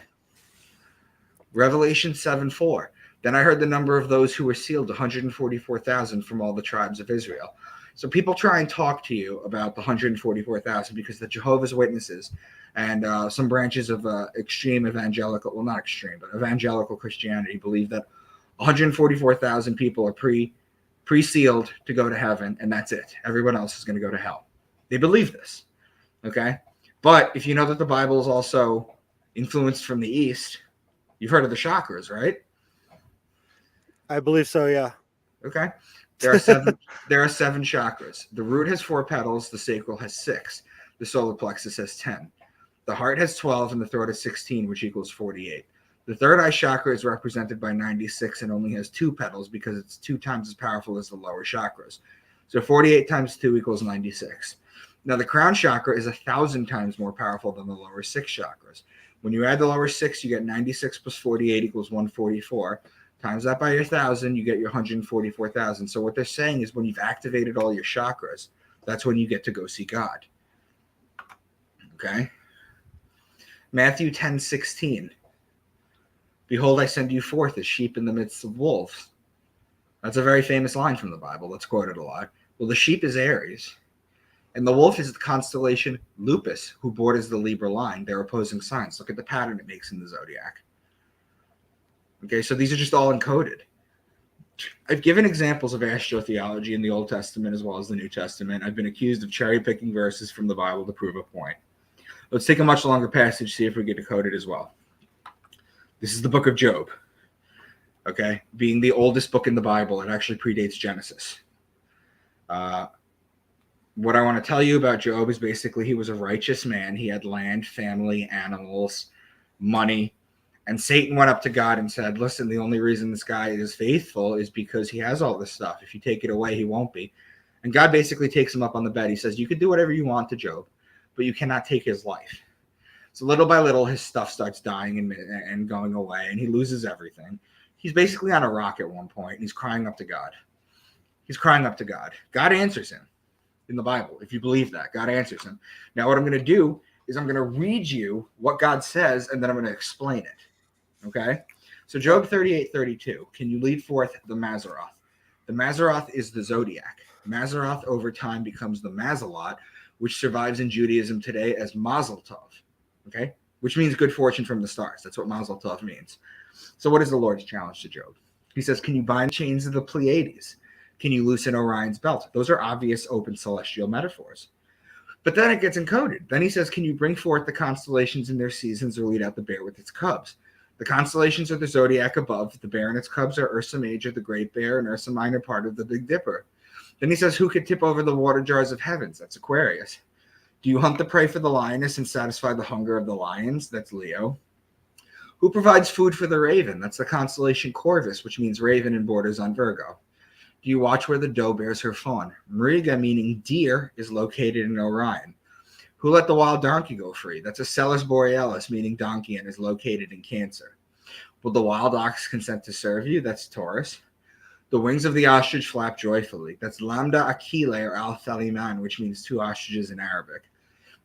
Revelation 7:4. Then I heard the number of those who were sealed, 144,000 from all the tribes of Israel. So people try and talk to you about the 144,000 because the Jehovah's Witnesses and some branches of extreme evangelical, well, not extreme, but evangelical Christianity believe that 144,000 people are pre-sealed to go to heaven, and that's it. Everyone else is going to go to hell. They believe this, okay? But if you know that the Bible is also influenced from the East, you've heard of the chakras, right? I believe so, yeah. Okay. There are 7 chakras. The root has 4 petals, the sacral has 6, the solar plexus has 10. The heart has 12 and the throat has 16, which equals 48. The third eye chakra is represented by 96 and only has 2 petals because it's 2 times as powerful as the lower chakras. So 48 times 2 equals 96. Now the crown chakra is 1,000 times more powerful than the lower 6 chakras. When you add the lower 6, you get 96 plus 48 equals 144. Times that by your 1,000, you get your 144,000. So what they're saying is when you've activated all your chakras, that's when you get to go see God. Okay? Matthew 10:16. Behold, I send you forth as sheep in the midst of wolves. That's a very famous line from the Bible. That's quoted a lot. Well, the sheep is Aries, and the wolf is the constellation Lupus, who borders the Libra line. They're opposing signs. Look at the pattern it makes in the zodiac. Okay, so these are just all encoded. I've given examples of astrotheology in the Old Testament as well as the New Testament. I've been accused of cherry-picking verses from the Bible to prove a point. Let's take a much longer passage, see if we get decoded as well. This is the book of Job. Okay, being the oldest book in the Bible, it actually predates Genesis. What I want to tell you about Job is basically he was a righteous man. He had land, family, animals, money. And Satan went up to God and said, listen, the only reason this guy is faithful is because he has all this stuff. If you take it away, he won't be. And God basically takes him up on the bed. He says, you can do whatever you want to Job, but you cannot take his life. So little by little, his stuff starts dying and going away, and he loses everything. He's basically on a rock at one point, and he's crying up to God. He's crying up to God. God answers him in the Bible. If you believe that, God answers him. Now what I'm going to do is I'm going to read you what God says, and then I'm going to explain it. Okay, so Job 38:32. Can you lead forth the Mazzaroth? The Mazzaroth is the zodiac. Mazzaroth over time becomes the Mazalot, which survives in Judaism today as Mazel Tov. Okay, which means good fortune from the stars. That's what Mazel Tov means. So what is the Lord's challenge to Job? He says, can you bind chains of the Pleiades? Can you loosen Orion's belt? Those are obvious open celestial metaphors. But then it gets encoded. Then he says, can you bring forth the constellations in their seasons or lead out the bear with its cubs? The constellations are the zodiac above. The bear and its cubs are Ursa Major, the Great Bear, and Ursa Minor, part of the Big Dipper. Then he says, who could tip over the water jars of heavens? That's Aquarius. Do you hunt the prey for the lioness and satisfy the hunger of the lions? That's Leo. Who provides food for the raven? That's the constellation Corvus, which means raven and borders on Virgo. Do you watch where the doe bears her fawn? Mariga, meaning deer, is located in Orion. Who let the wild donkey go free? That's a Celis Borealis, meaning donkey, and is located in Cancer. Will the wild ox consent to serve you? That's Taurus. The wings of the ostrich flap joyfully. That's lambda akile or al-thaliman, which means two ostriches in Arabic.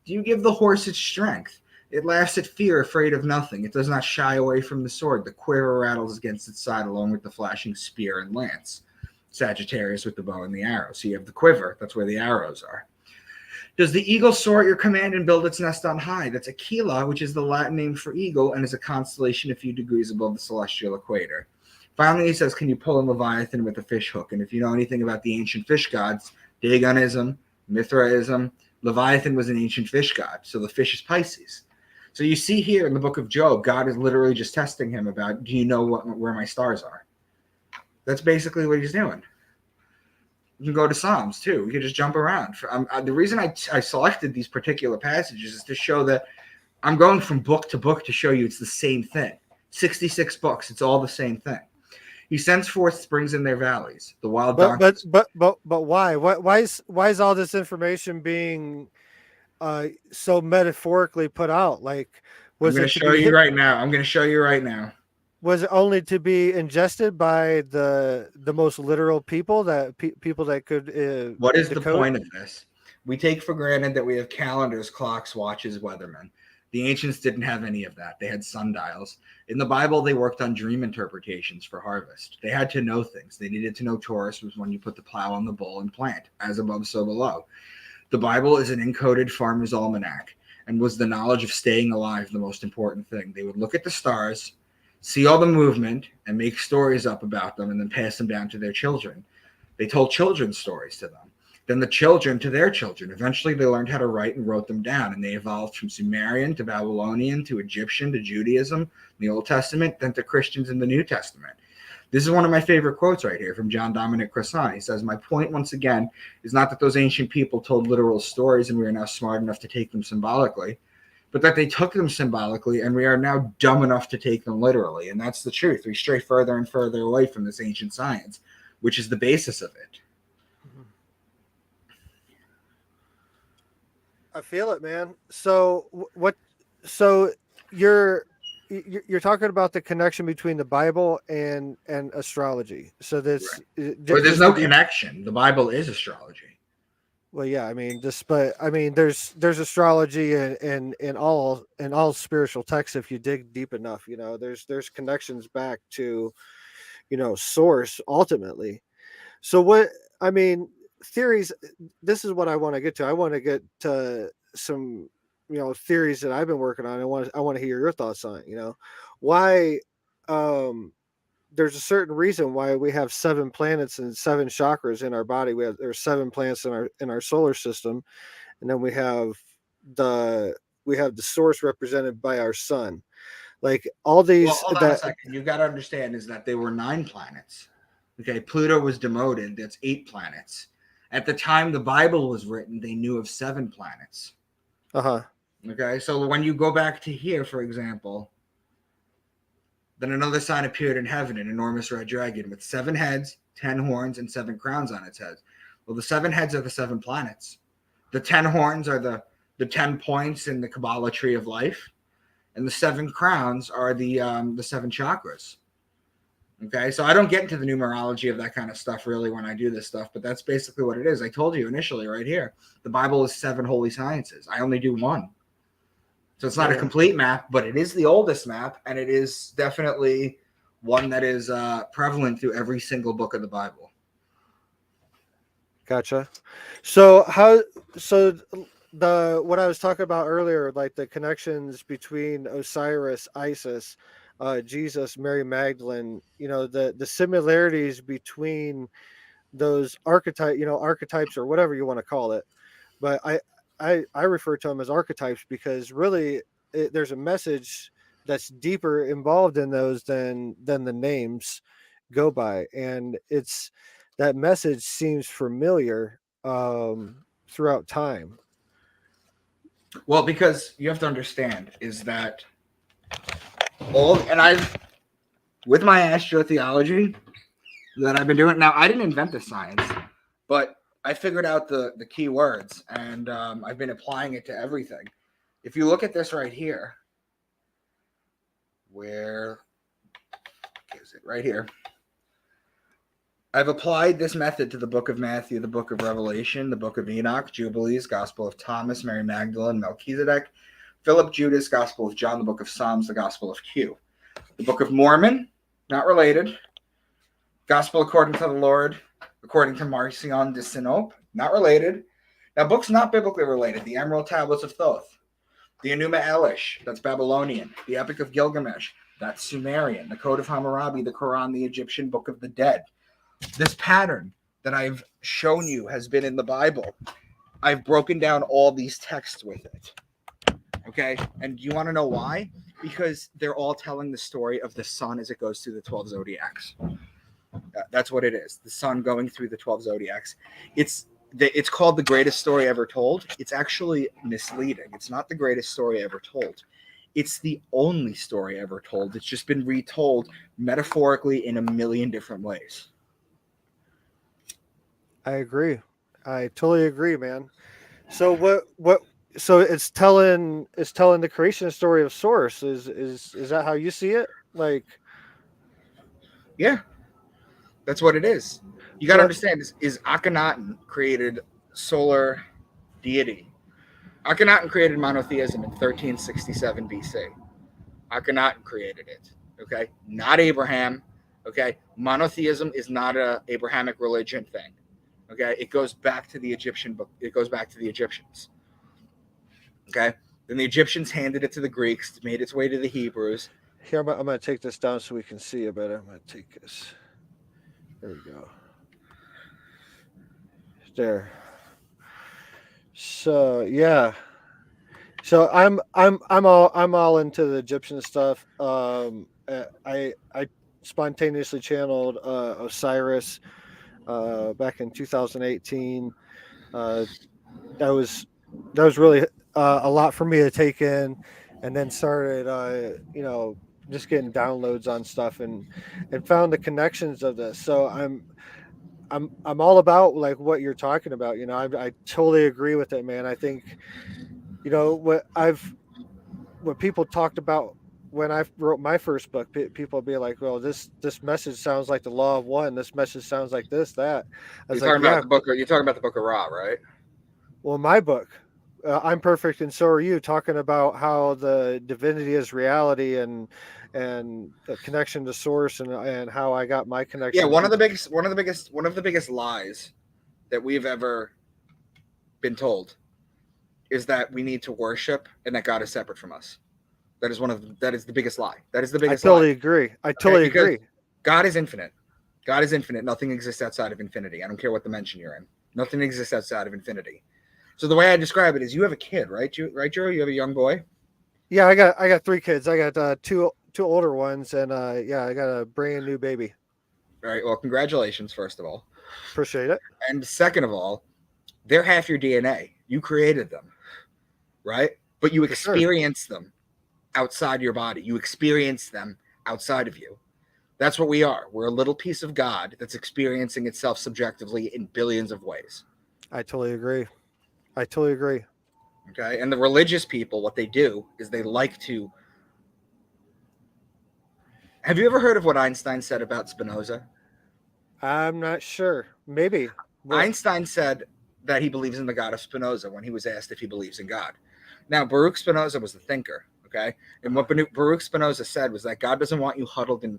Do you give the horse its strength? It laughs at fear, afraid of nothing. It does not shy away from the sword. The quiver rattles against its side along with the flashing spear and lance. Sagittarius with the bow and the arrow. So you have the quiver. That's where the arrows are. Does the eagle soar at your command and build its nest on high? That's Aquila, which is the Latin name for eagle and is a constellation a few degrees above the celestial equator. Finally, he says, can you pull a Leviathan with a fish hook? And if you know anything about the ancient fish gods, Dagonism, Mithraism, Leviathan was an ancient fish god. So the fish is Pisces. So you see here in the book of Job, God is literally just testing him about, do you know where my stars are? That's basically what he's doing. You can go to Psalms too. You can just jump around. The reason I selected these particular passages is to show that I'm going from book to book to show you it's the same thing. 66 books. It's all the same thing. He sends forth springs in their valleys. The wild donkeys. But why? Why is all this information being so metaphorically put out? Like, I'm going to show you right now. Was it only to be ingested by the most literal people that people that could? What is the point of this? We take for granted that we have calendars, clocks, watches, weathermen. The ancients didn't have any of that. They had sundials. In the Bible, they worked on dream interpretations for harvest. They had to know things. They needed to know Taurus was when you put the plow on the bull and plant, as above, so below. The Bible is an encoded farmer's almanac, and was the knowledge of staying alive the most important thing. They would look at the stars, see all the movement, and make stories up about them, and then pass them down to their children. They told children's stories to them. Then the children to their children. Eventually, they learned how to write and wrote them down, and they evolved from Sumerian to Babylonian to Egyptian to Judaism in the Old Testament, then to Christians in the New Testament. This is one of my favorite quotes right here from John Dominic Crossan. He says, my point, once again, is not that those ancient people told literal stories and we are now smart enough to take them symbolically, but that they took them symbolically and we are now dumb enough to take them literally. And that's the truth. We stray further and further away from this ancient science, which is the basis of it. I feel it, man. So what? So you're talking about the connection between the Bible and astrology. So this, right. There's no connection. The Bible is astrology. Well, yeah, I mean, there's astrology in all spiritual texts. If you dig deep enough, there's connections back to, source ultimately. So what I mean. Theories, this is what I want to get to. I want to get to some theories that I've been working on. I want to hear your thoughts on it. Why there's a certain reason why we have 7 planets and 7 chakras in our body. There's 7 planets in our solar system, and then we have the source represented by our sun. Like all these. Well, hold on a second. You've got to understand is that they were 9 planets. Okay, Pluto was demoted. That's 8 planets. At the time the Bible was written, they knew of 7 planets. Okay, so when you go back to here, for example, then another sign appeared in heaven, an enormous red dragon with 7 heads, 10 horns, and 7 crowns on its head. Well, the 7 heads are the 7 planets. The 10 horns are the 10 points in the Kabbalah tree of life, and the 7 crowns are the 7 chakras. Okay, so I don't get into the numerology of that kind of stuff really when I do this stuff, but that's basically what it is. I told you initially right here, the Bible is 7 holy sciences. I only do 1. So it's not a complete map, but it is the oldest map, and it is definitely one that is prevalent through every single book of the Bible. Gotcha. So what I was talking about earlier, like the connections between Osiris, Isis, Jesus, Mary Magdalene, the similarities between those archetypes or whatever you want to call it. But I refer to them as archetypes because really there's a message that's deeper involved in those than the names go by. And that message seems familiar throughout time. Well, because you have to understand is that with my astrotheology that I've been doing now, I didn't invent the science, but I figured out the key words, and I've been applying it to everything. If you look at this right here, where is it? Right here. I've applied this method to the book of Matthew, the book of Revelation, the book of Enoch, Jubilees, Gospel of Thomas, Mary Magdalene, Melchizedek, Philip, Judas, Gospel of John, the book of Psalms, the Gospel of Q. The book of Mormon, not related. Gospel according to the Lord, according to Marcion de Sinope, not related. Now, books not biblically related. The Emerald Tablets of Thoth. The Enuma Elish, that's Babylonian. The Epic of Gilgamesh, that's Sumerian. The Code of Hammurabi, the Quran, the Egyptian Book of the Dead. This pattern that I've shown you has been in the Bible. I've broken down all these texts with it. Okay? And you want to know why? Because they're all telling the story of the sun as it goes through the 12 zodiacs. That's what it is. The sun going through the 12 zodiacs. It's called the greatest story ever told. It's actually misleading. It's not the greatest story ever told. It's the only story ever told. It's just been retold metaphorically in a million different ways. I agree. I totally agree, man. So what so it's telling the creation story of source. Is that how you see it? Like, yeah, that's what it is. You got to understand is Akhenaten created solar deity. Akhenaten created monotheism in 1367 BC. Akhenaten created it. Okay, not Abraham. Okay, monotheism is not a Abrahamic religion thing. Okay, it goes back to the Egyptian book. It goes back to the Egyptians. Okay, then the Egyptians handed it to the Greeks. It made its way to the Hebrews. here, I'm going to take this down so we can see it better. I'm going to take this. There we go. There. So yeah. So I'm all into the Egyptian stuff. I spontaneously channeled Osiris back in 2018. That was really a lot for me to take in, and then started just getting downloads on stuff and found the connections of this. So I'm all about like what you're talking about. I totally agree with it, man. I think what people talked about when I wrote my first book. People be like, "Well, this message sounds like the Law of One. This message sounds like this, that." I was You're like, talking about the book. You're talking about the Book of Ra, right? well, my book, I'm Perfect and So Are You, talking about how the divinity is reality and the connection to source and how I got my connection. Yeah, one of the biggest lies that we've ever been told is that we need to worship and that God is separate from us. That is the biggest lie. That is the biggest lie. I totally agree. I totally agree. God is infinite. God is infinite. Nothing exists outside of infinity. I don't care what dimension you're in. Nothing exists outside of infinity. So the way I describe it is, you have a kid, right? Right, Drew? You have a young boy. Yeah, I got 3 kids. I got two older ones, and I got a brand new baby. All right. Well, congratulations, first of all. Appreciate it. And second of all, they're half your DNA. You created them, right? But you experience them outside your body. You experience them outside of you. That's what we are. We're a little piece of God that's experiencing itself subjectively in billions of ways. I totally agree. Okay. And the religious people, what they do is they like to. Have you ever heard of what Einstein said about Spinoza? I'm not sure. Maybe. Einstein said that he believes in the God of Spinoza when he was asked if he believes in God. Now, Baruch Spinoza was the thinker. Okay. And what Baruch Spinoza said was that God doesn't want you huddled in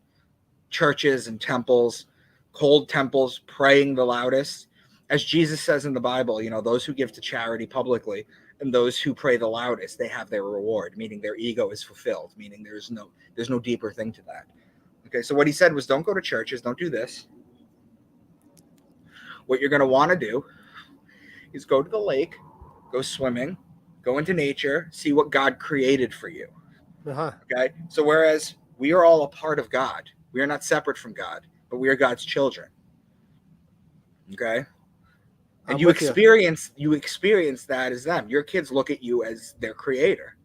churches and temples, cold temples, praying the loudest. As Jesus says in the Bible, those who give to charity publicly and those who pray the loudest, they have their reward, meaning their ego is fulfilled, meaning there's no deeper thing to that. Okay, so what he said was, don't go to churches, don't do this. What you're going to want to do is go to the lake, go swimming, go into nature, see what God created for you. Okay, so whereas we are all a part of God, we are not separate from God, but we are God's children. Okay. And you experience that as them. Your kids look at you as their creator.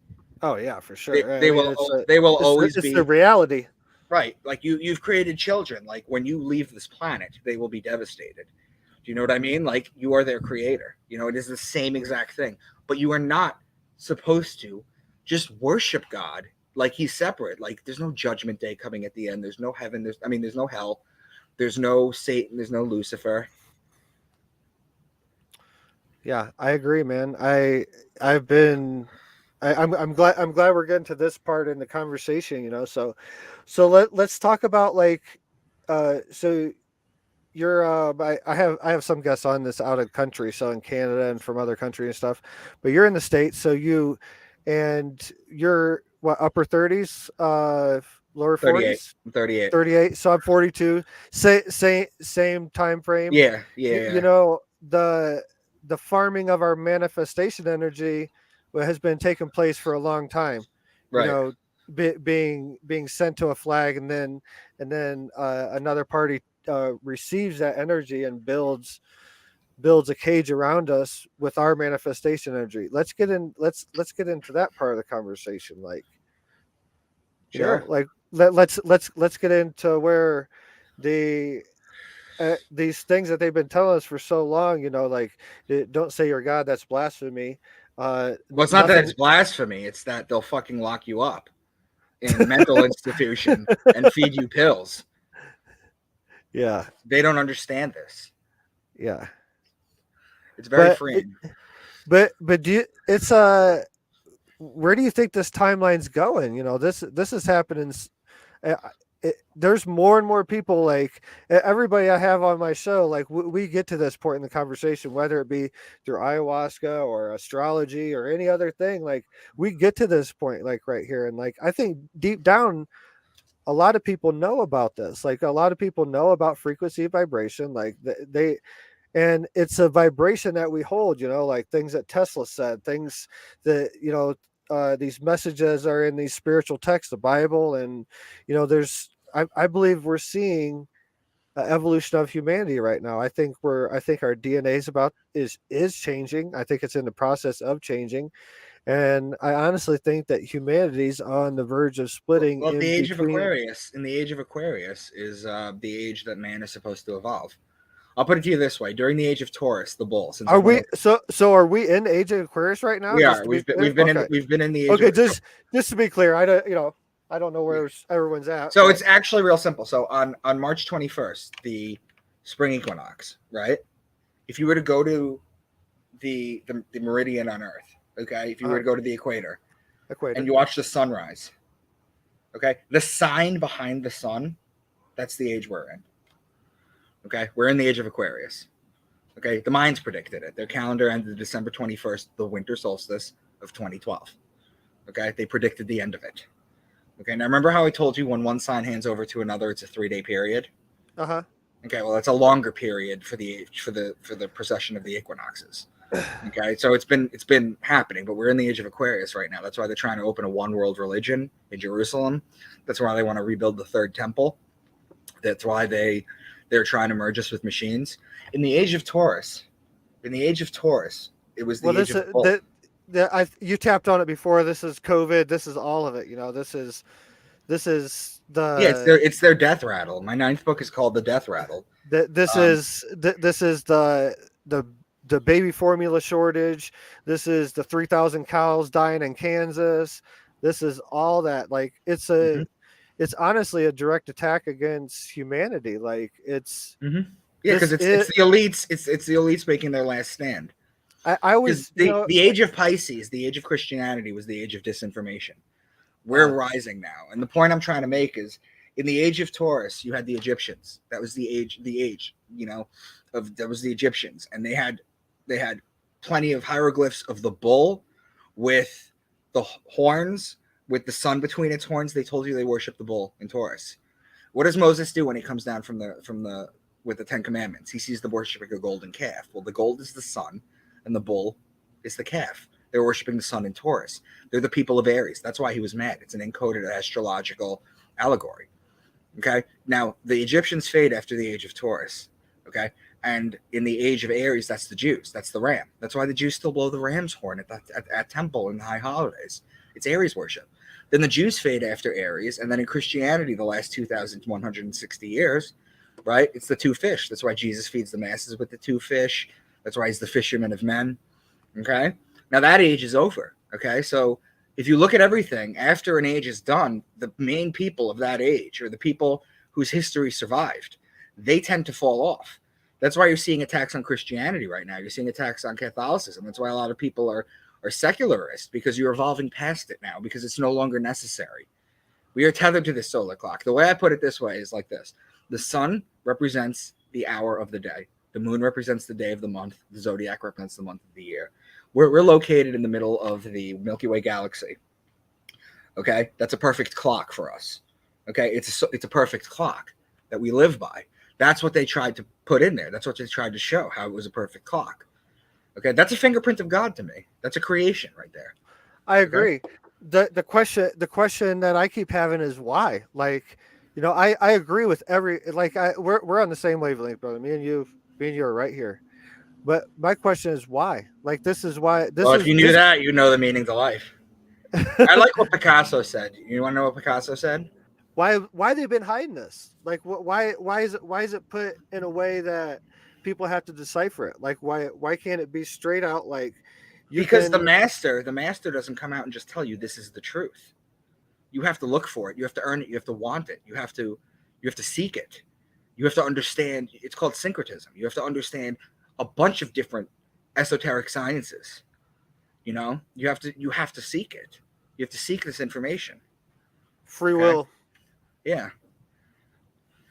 Oh yeah, for sure. They will always be the reality. Right. Like you've created children. Like when you leave this planet, they will be devastated. Do you know what I mean? Like you are their creator. It is the same exact thing. But you are not supposed to just worship God like he's separate. Like there's no judgment day coming at the end. There's no heaven. There's no hell. There's no Satan. There's no Lucifer. Yeah, I agree, man. I'm glad we're getting to this part in the conversation, let's talk about like so you're I have some guests on this out of country, so in Canada and from other countries and stuff, but you're in the States, so you're what, upper 30s, lower 38. 40s? 38. 38, so I'm 42. Same time frame. Yeah. Yeah. The farming of our manifestation energy has been taking place for a long time. You Right. know, being sent to a flag, and then another party receives that energy and builds a cage around us with our manifestation energy. Let's get into that part of the conversation. Like, Sure. like let's get into where the these things that they've been telling us for so long, like, don't say you're God, that's blasphemy. Well, it's not that Nothing. it's blasphemy. It's that they'll fucking lock you up in a mental institution and feed you pills. Yeah, They don't understand this. yeah. It's very But freeing. but do you, it's where do you think this timeline's going? This is happening. uh, there's more and more people, like everybody I have on my show, like we get to this point in the conversation, whether it be through ayahuasca or astrology or any other thing, like we get to this point, like right here. And like, I think deep down, a lot of people know about this. Like a lot of people know about frequency vibration. Like they and it's a vibration that we hold, like things that Tesla said, things that, these messages are in these spiritual texts, the Bible. And I believe we're seeing evolution of humanity right now. I think our DNA is changing. I think it's in the process of changing, and I honestly think that humanity's on the verge of splitting Well, the in age of between. Aquarius, in the age of Aquarius, is the age that man is supposed to evolve. I'll put it to you this way: during the age of Taurus, the bull. Since Are we're we going, so are we in the age of Aquarius right now? we Just are. to be We've been clear? we've been in Okay. we've been in the age Okay, of. just to be clear, I don't know where everyone's at. So but it's actually real simple. So on March 21st, the spring equinox, right? If you were to go to the meridian on Earth, okay, if you were to go to the equator and equator. you watch the sunrise, okay, the sign behind the sun, that's the age we're in. Okay, we're in the age of Aquarius. Okay, the Mayans predicted it. Their calendar ended December 21st, the winter solstice of 2012. Okay, they predicted the end of it. Okay, now remember how I told you when one sign hands over to another, it's a 3-day period? Uh-huh. Okay, well, it's a longer period for the precession of the equinoxes. Okay, so it's been happening, but we're in the age of Aquarius right now. That's why they're trying to open a one world religion in Jerusalem. That's why they want to rebuild the third temple. That's why they're trying to merge us with machines. In the age of Taurus, it was the Well, age of bull. you tapped on it before. This is COVID. This is all of it. This is Yeah, the it's their death rattle. My 9th book is called The Death Rattle. this Um, is this is the baby formula shortage. This is the 3,000 cows dying in Kansas. This is all that. Like mhm, it's honestly a direct attack against humanity. Like mhm. Yeah, this because it's the elites. It's the elites making their last stand. I Because was, the age of Pisces, the age of Christianity, was the age of disinformation. We're rising now, and the point I'm trying to make is, in the age of Taurus, you had the Egyptians. That was the age, that was the Egyptians, and they had plenty of hieroglyphs of the bull with the horns, with the sun between its horns. They told you they worship the bull in Taurus. What does Moses do when he comes down from the with the Ten Commandments? He sees the worshiping a golden calf. Well, the gold is the sun, and the bull is the calf. They're worshiping the sun in Taurus. They're the people of Aries. That's why he was mad. It's an encoded astrological allegory. Okay. Now the Egyptians fade after the age of Taurus. Okay. And in the age of Aries, that's the Jews. That's the ram. That's why the Jews still blow the ram's horn at temple in the high holidays. It's Aries worship. Then the Jews fade after Aries, and then in Christianity, the last 2,160 years, right? It's the two fish. That's why Jesus feeds the masses with the two fish. That's why he's the fisherman of men. Okay. Now that age is over. Okay. So if you look at everything after an age is done, the main people of that age are the people whose history survived. they tend to fall off. That's why you're seeing attacks on Christianity right now. You're seeing attacks on Catholicism. That's why a lot of people are secularist, because you're evolving past it now, because it's no longer necessary. We are tethered to this solar clock. The way I put it this way is like this. The sun represents the hour of the day. The moon represents the day of the month. The zodiac represents the month of the year. We're located in the middle of the Milky Way galaxy. Okay? That's a perfect clock for us. Okay? It's a perfect clock that we live by. That's what they tried to put in there. That's what they tried to show, how it was a perfect clock. Okay, that's a fingerprint of God to me. That's a creation right there. I agree. Okay? The question that I keep having is why? Like, I agree with we're on the same wavelength, brother. Me and you are right here. But my question is why? Like, this is why. If you knew that, you know the meaning to life. I like what Picasso said. You want to know what Picasso said? Why they've been hiding this? Like, why is it put in a way that people have to decipher it? Like, why can't it be straight out? Like, because the master doesn't come out and just tell you this is the truth. You have to look for it. You have to earn it. You have to want it. You have to seek it. You have to understand. It's called syncretism. You have to understand a bunch of different esoteric sciences. You have to seek it. You have to seek this information. Free will. Yeah.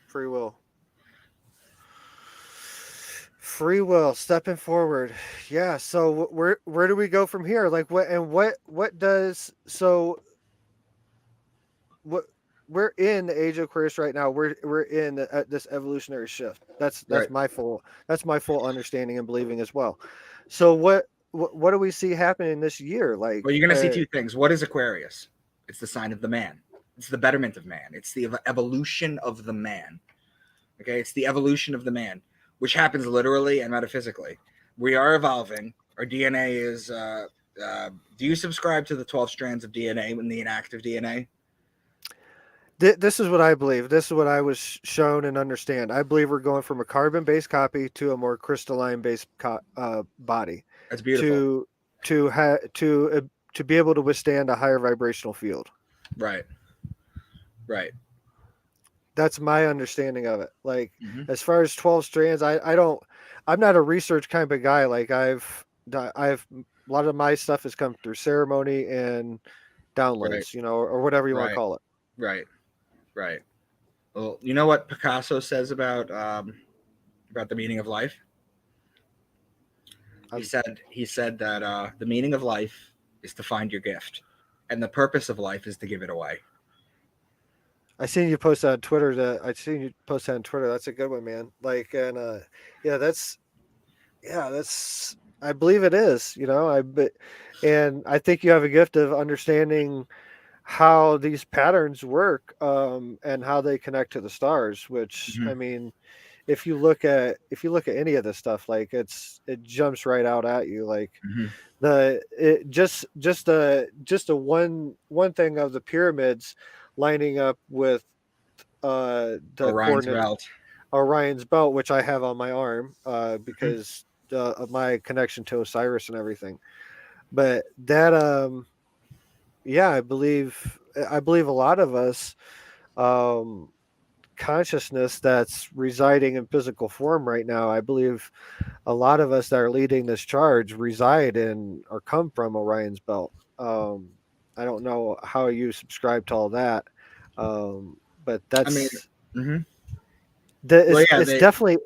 Free will. Free will, stepping forward. Yeah. So where do we go from here? Like, what does, so what, we're in the age of Aquarius right now. We're in this evolutionary shift. That's right. my full understanding and believing as well. So what do we see happening this year? Like, well, you're going to see two things. What is Aquarius? It's the sign of the man. It's the betterment of man. It's the evolution of the man. Okay, it's the evolution of the man, which happens literally and metaphysically. We are evolving. Our DNA is. Do you subscribe to the 12 strands of DNA in the inactive DNA? This is what I believe. This is what I was shown and understand. I believe we're going from a carbon-based copy to a more crystalline-based body. That's beautiful. To be able to withstand a higher vibrational field. Right. That's my understanding of it. Like, as far as 12 strands, I'm not a research kind of guy. Like, I've a lot of my stuff has come through ceremony and downloads, or whatever you want to call it. Right. Well, you know what Picasso says about the meaning of life? He said that the meaning of life is to find your gift, and the purpose of life is to give it away. I seen you post on Twitter. That's a good one, man. Like, and that's I believe it is. And I think you have a gift of understanding how these patterns work, and how they connect to the stars. Which I mean, if you look at any of this stuff, like it jumps right out at you. Like just a one thing of the pyramids lining up with the Orion's belt, which I have on my arm because of my connection to Osiris and everything. But that I believe a lot of us consciousness that's residing in physical form right now, I believe a lot of us that are leading this charge reside in or come from Orion's belt. I don't know how you subscribe to all that, but that's. Definitely.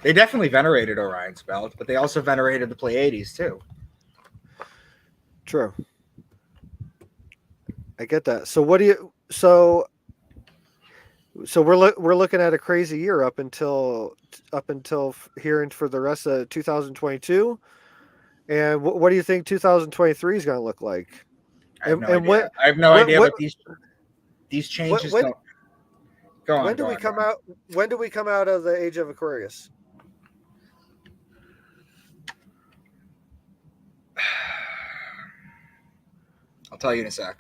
They definitely venerated Orion's belt, but they also venerated the Pleiades too. True. I get that. So what do you? So we're looking at a crazy year up until here and for the rest of 2022. And what do you think 2023 is going to look like? I have no idea. But these changes don't. Go on. When do we come out? When do we come out of the age of Aquarius? I'll tell you in a sec.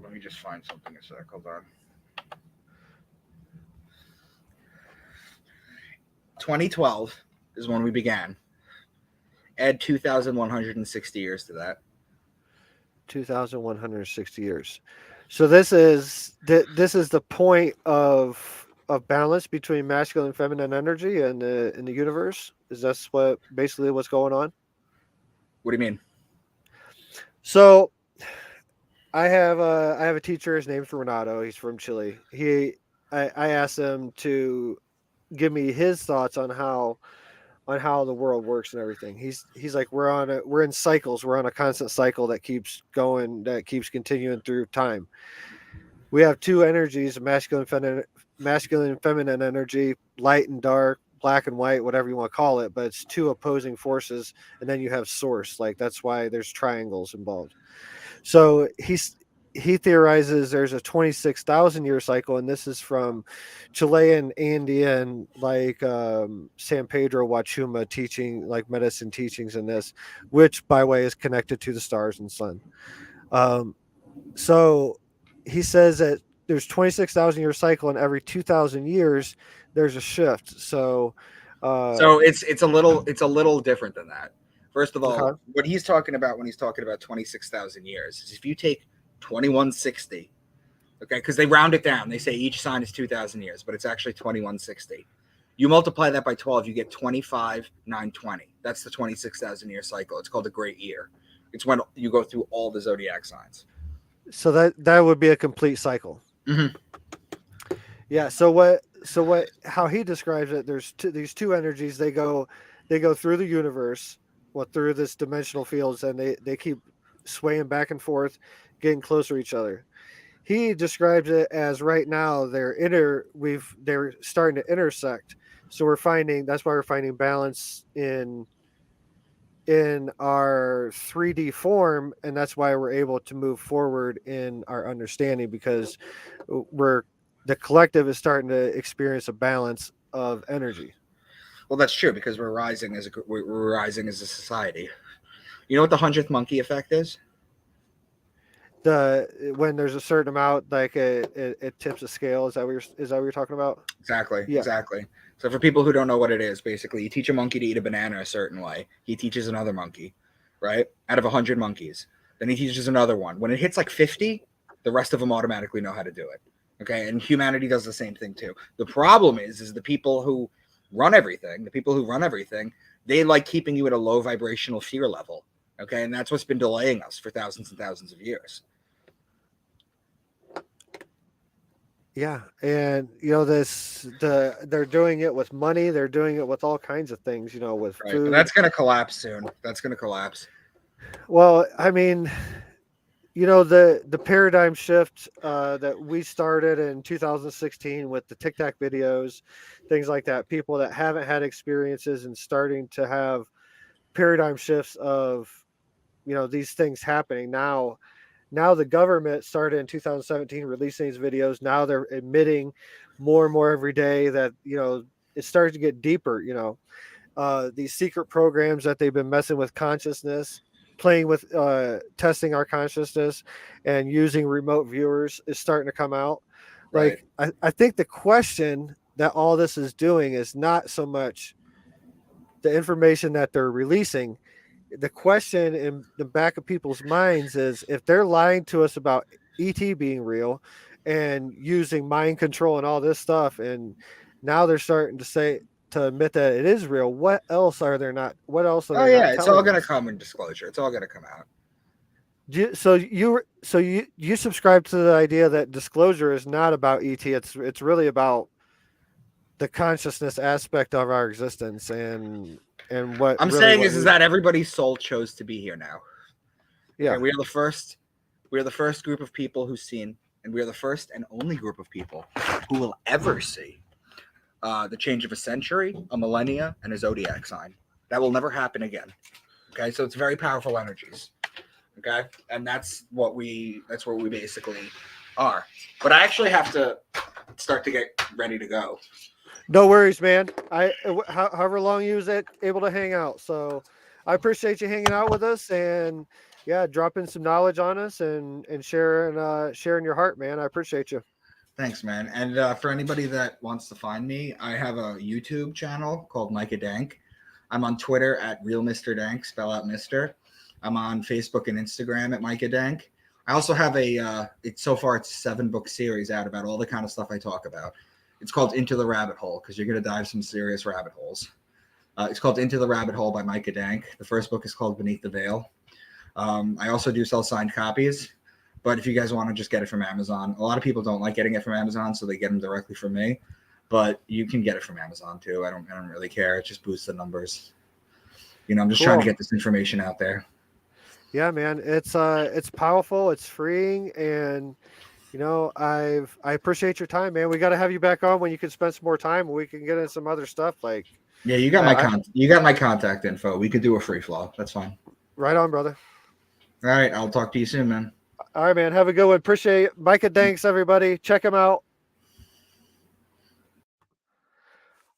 Let me just find something a sec. Hold on. 2012 is when we began. Add 2,160 years to that. 2,160 years. So this is the point of balance between masculine and feminine energy in the universe. Is that what basically what's going on? What do you mean? So I have a teacher. His name's Renato. He's from Chile. I asked him to give me his thoughts on how the world works and everything. He's like we're in cycles. We're on a constant cycle that keeps going, that keeps continuing through time. We have two energies, masculine and feminine energy, light and dark, black and white, whatever you want to call it, but it's two opposing forces, and then you have source. Like that's why there's triangles involved. So he theorizes there's a 26,000 year cycle, and this is from Chilean Andean, like San Pedro Huachuma teaching, like medicine teachings in this, which by the way is connected to the stars and sun. Um, so he says that there's 26,000 year cycle, and every 2,000 years there's a shift. So So it's a little different than that. First of all, okay. what he's talking about when he's talking about 26,000 years is if you take 2160, okay, because they round it down. They say each sign is 2,000 years, but it's actually 2160. You multiply that by 12, you get 25,920. That's the 26,000 year cycle. It's called a great year. It's when you go through all the zodiac signs. So that would be a complete cycle. Mm-hmm. Yeah. So what? How he describes it? There's these two energies. They go through the universe, well, through this dimensional fields, and they keep swaying back and forth, getting closer to each other. He describes it as right now they're starting to intersect. So we're finding that's why we're finding balance in our 3D form, and that's why we're able to move forward in our understanding, because we're the collective is starting to experience a balance of energy. Well, that's true because we're rising as a society. You know what the 100th monkey effect is? When there's a certain amount, like it tips a scale. Is that what you're talking about? Exactly, Yeah. exactly. So for people who don't know what it is, basically, you teach a monkey to eat a banana a certain way. He teaches another monkey, right? Out of 100 monkeys. Then he teaches another one. When it hits like 50, the rest of them automatically know how to do it. Okay, and humanity does the same thing too. The problem is the people who run everything, they like keeping you at a low vibrational fear level. Okay, and that's what's been delaying us for thousands and thousands of years. Yeah, and they're doing it with money. They're doing it with all kinds of things. With Right, food. but that's going to collapse soon. That's going to collapse. Well, I mean, the paradigm shift that we started in 2016 with the TikTok videos, things like that. People that haven't had experiences and starting to have paradigm shifts of these things happening now. Now the government started in 2017 releasing these videos. Now they're admitting more and more every day that it starts to get deeper. These secret programs that they've been messing with consciousness, playing with testing our consciousness, and using remote viewers is starting to come out. Right. Like I think the question that all this is doing is not so much the information that they're releasing. The question in the back of people's minds is if they're lying to us about ET being real and using mind control and all this stuff, and now they're starting to admit that it is real. What else are they not Oh yeah, it's all telling going to us? come in disclosure. It's all going to come out. So you subscribe to the idea that disclosure is not about ET. It's really about the consciousness aspect of our existence and what I'm really saying what is we, that everybody's soul chose to be here now. yeah. Okay, we are the first group of people who've seen, and we are the first and only group of people who will ever see the change of a century, a millennia, and a zodiac sign. That will never happen again. Okay, so it's very powerful energies. Okay, and that's what we basically are. But I actually have to start to get ready to go. No worries, man. However long you was able to hang out. So I appreciate you hanging out with us and yeah, dropping some knowledge on us and sharing your heart, man. I appreciate you. Thanks, man. And for anybody that wants to find me, I have a YouTube channel called Micah Dank. I'm on Twitter at Real Mr. Dank, spell out Mr. I'm on Facebook and Instagram at Micah Dank. I also have it's a 7-book series out about all the kind of stuff I talk about. It's called Into the Rabbit Hole because you're going to dive some serious rabbit holes. It's called Into the Rabbit Hole by Micah Dank. The first book is called Beneath the Veil. I also do sell signed copies, but if you guys want to just get it from Amazon, a lot of people don't like getting it from Amazon, so they get them directly from me. But you can get it from Amazon too. I don't really care. It just boosts the numbers. I'm just trying to get this information out there. Yeah, man, it's powerful, it's freeing, and I appreciate your time, man. We got to have you back on when you can spend some more time and we can get in some other stuff. Like, yeah, you got my contact info. We could do a free flow. That's fine. Right on, brother. All right, I'll talk to you soon, man. All right, man. Have a good one. Appreciate it. Micah Danks, everybody. Check him out.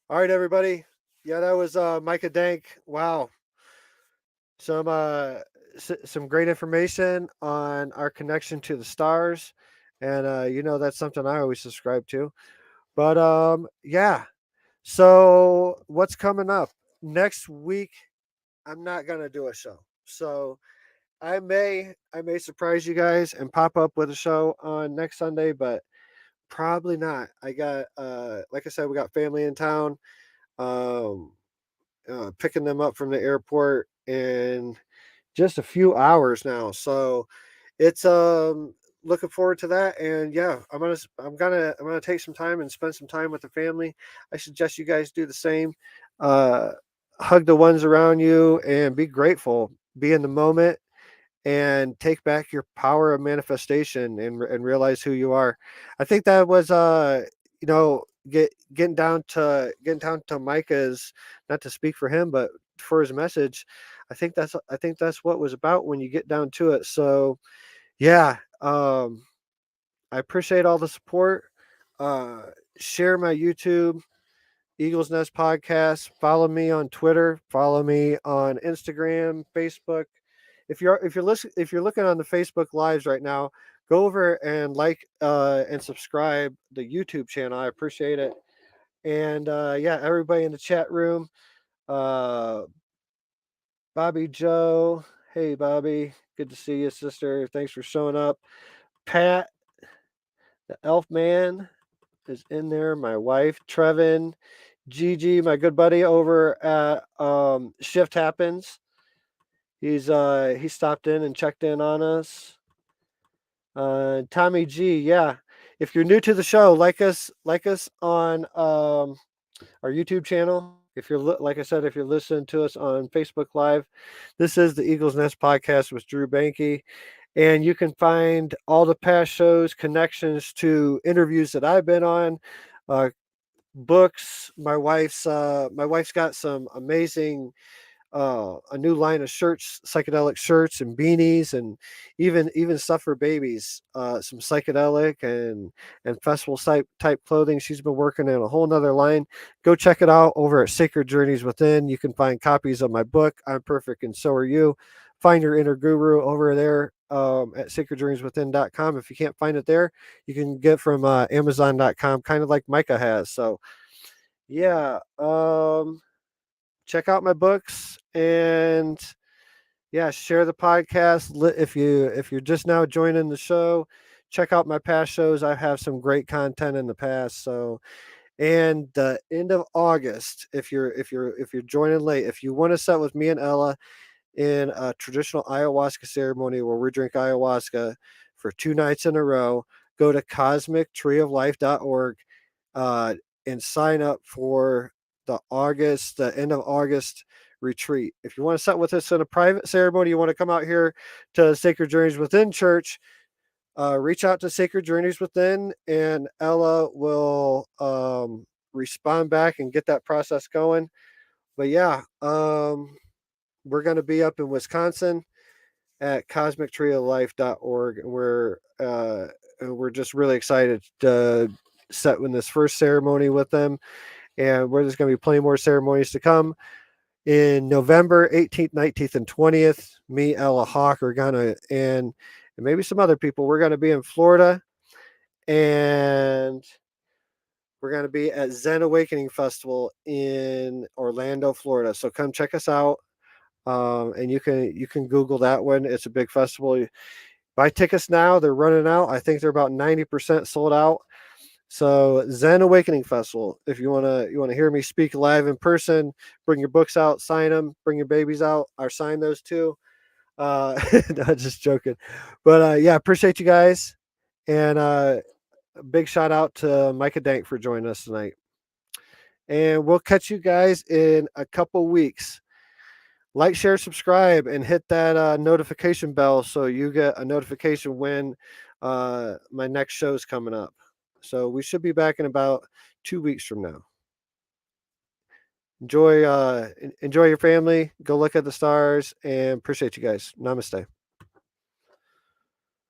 All right, everybody. Yeah, that was Micah Dank. Wow. Some great information on our connection to the stars. And that's something I always subscribe to. But yeah. So what's coming up? Next week, I'm not gonna do a show. So I may surprise you guys and pop up with a show on next Sunday, but probably not. I got like I said, we got family in town. Um Picking them up from the airport in just a few hours now. So it's looking forward to that. And yeah, I'm gonna take some time and spend some time with the family. I suggest you guys do the same. Uh Hug the ones around you and be grateful. Be in the moment and take back your power of manifestation and realize who you are. I think that was getting down to Micah's, not to speak for him, but for his message. I think that's what was about when you get down to it. So yeah, I appreciate all the support. Share my YouTube Eagles Nest podcast. Follow me on Twitter. Follow me on Instagram, Facebook. If you're looking on the Facebook lives right now, go over and and subscribe the YouTube channel. I appreciate it. And yeah, everybody in the chat room, uh, Bobby Joe, hey Bobby, good to see you, sister. Thanks for showing up. Pat, the Elf Man, is in there. My wife, Trevin, Gigi, my good buddy over at Shift Happens. He stopped in and checked in on us. Tommy G, yeah. If you're new to the show, like us on our YouTube channel. If you're like I said, if you're listening to us on Facebook Live, this is the Eagles Nest podcast with Drew Banky, and you can find all the past shows, connections to interviews that I've been on, books. My wife's got some amazing a new line of shirts, psychedelic shirts and beanies, and even stuff for babies, some psychedelic and festival type clothing. She's been working in a whole nother line. Go check it out over at Sacred Journeys Within. You can find copies of my book, I'm Perfect and So Are You. Find Your Inner Guru over there at sacredjourneyswithin.com. If you can't find it there, you can get from amazon.com, kind of like Micah has. So yeah, check out my books, and yeah, share the podcast. If you're just now joining the show, check out my past shows. I have some great content in the past. So, and the end of August, if you're joining late, if you want to set with me and Ella in a traditional ayahuasca ceremony where we drink ayahuasca for 2 nights in a row, go to cosmictreeoflife.org and sign up for the end of August retreat. If you want to set with us in a private ceremony, you want to come out here to Sacred Journeys Within Church, reach out to Sacred Journeys Within, and Ella will respond back and get that process going. But yeah, we're going to be up in Wisconsin at cosmictreeoflife.org, and we're just really excited to set in this first ceremony with them. And there's going to be plenty more ceremonies to come. In November 18th, 19th, and 20th, me, Ella Hawk are going to, and maybe some other people, we're going to be in Florida, and we're going to be at Zen Awakening Festival in Orlando, Florida. So come check us out. And you can Google that one. It's a big festival. Buy tickets now; they're running out. I think they're about 90% sold out. So Zen Awakening Festival. If you wanna hear me speak live in person, bring your books out, sign them. Bring your babies out, or sign those too. No, just joking. But yeah, appreciate you guys, and a big shout out to Micah Dank for joining us tonight. And we'll catch you guys in a couple weeks. Like, share, subscribe, and hit that notification bell so you get a notification when my next show is coming up. So we should be back in about 2 weeks from now. Enjoy your family. Go look at the stars, and appreciate you guys. Namaste.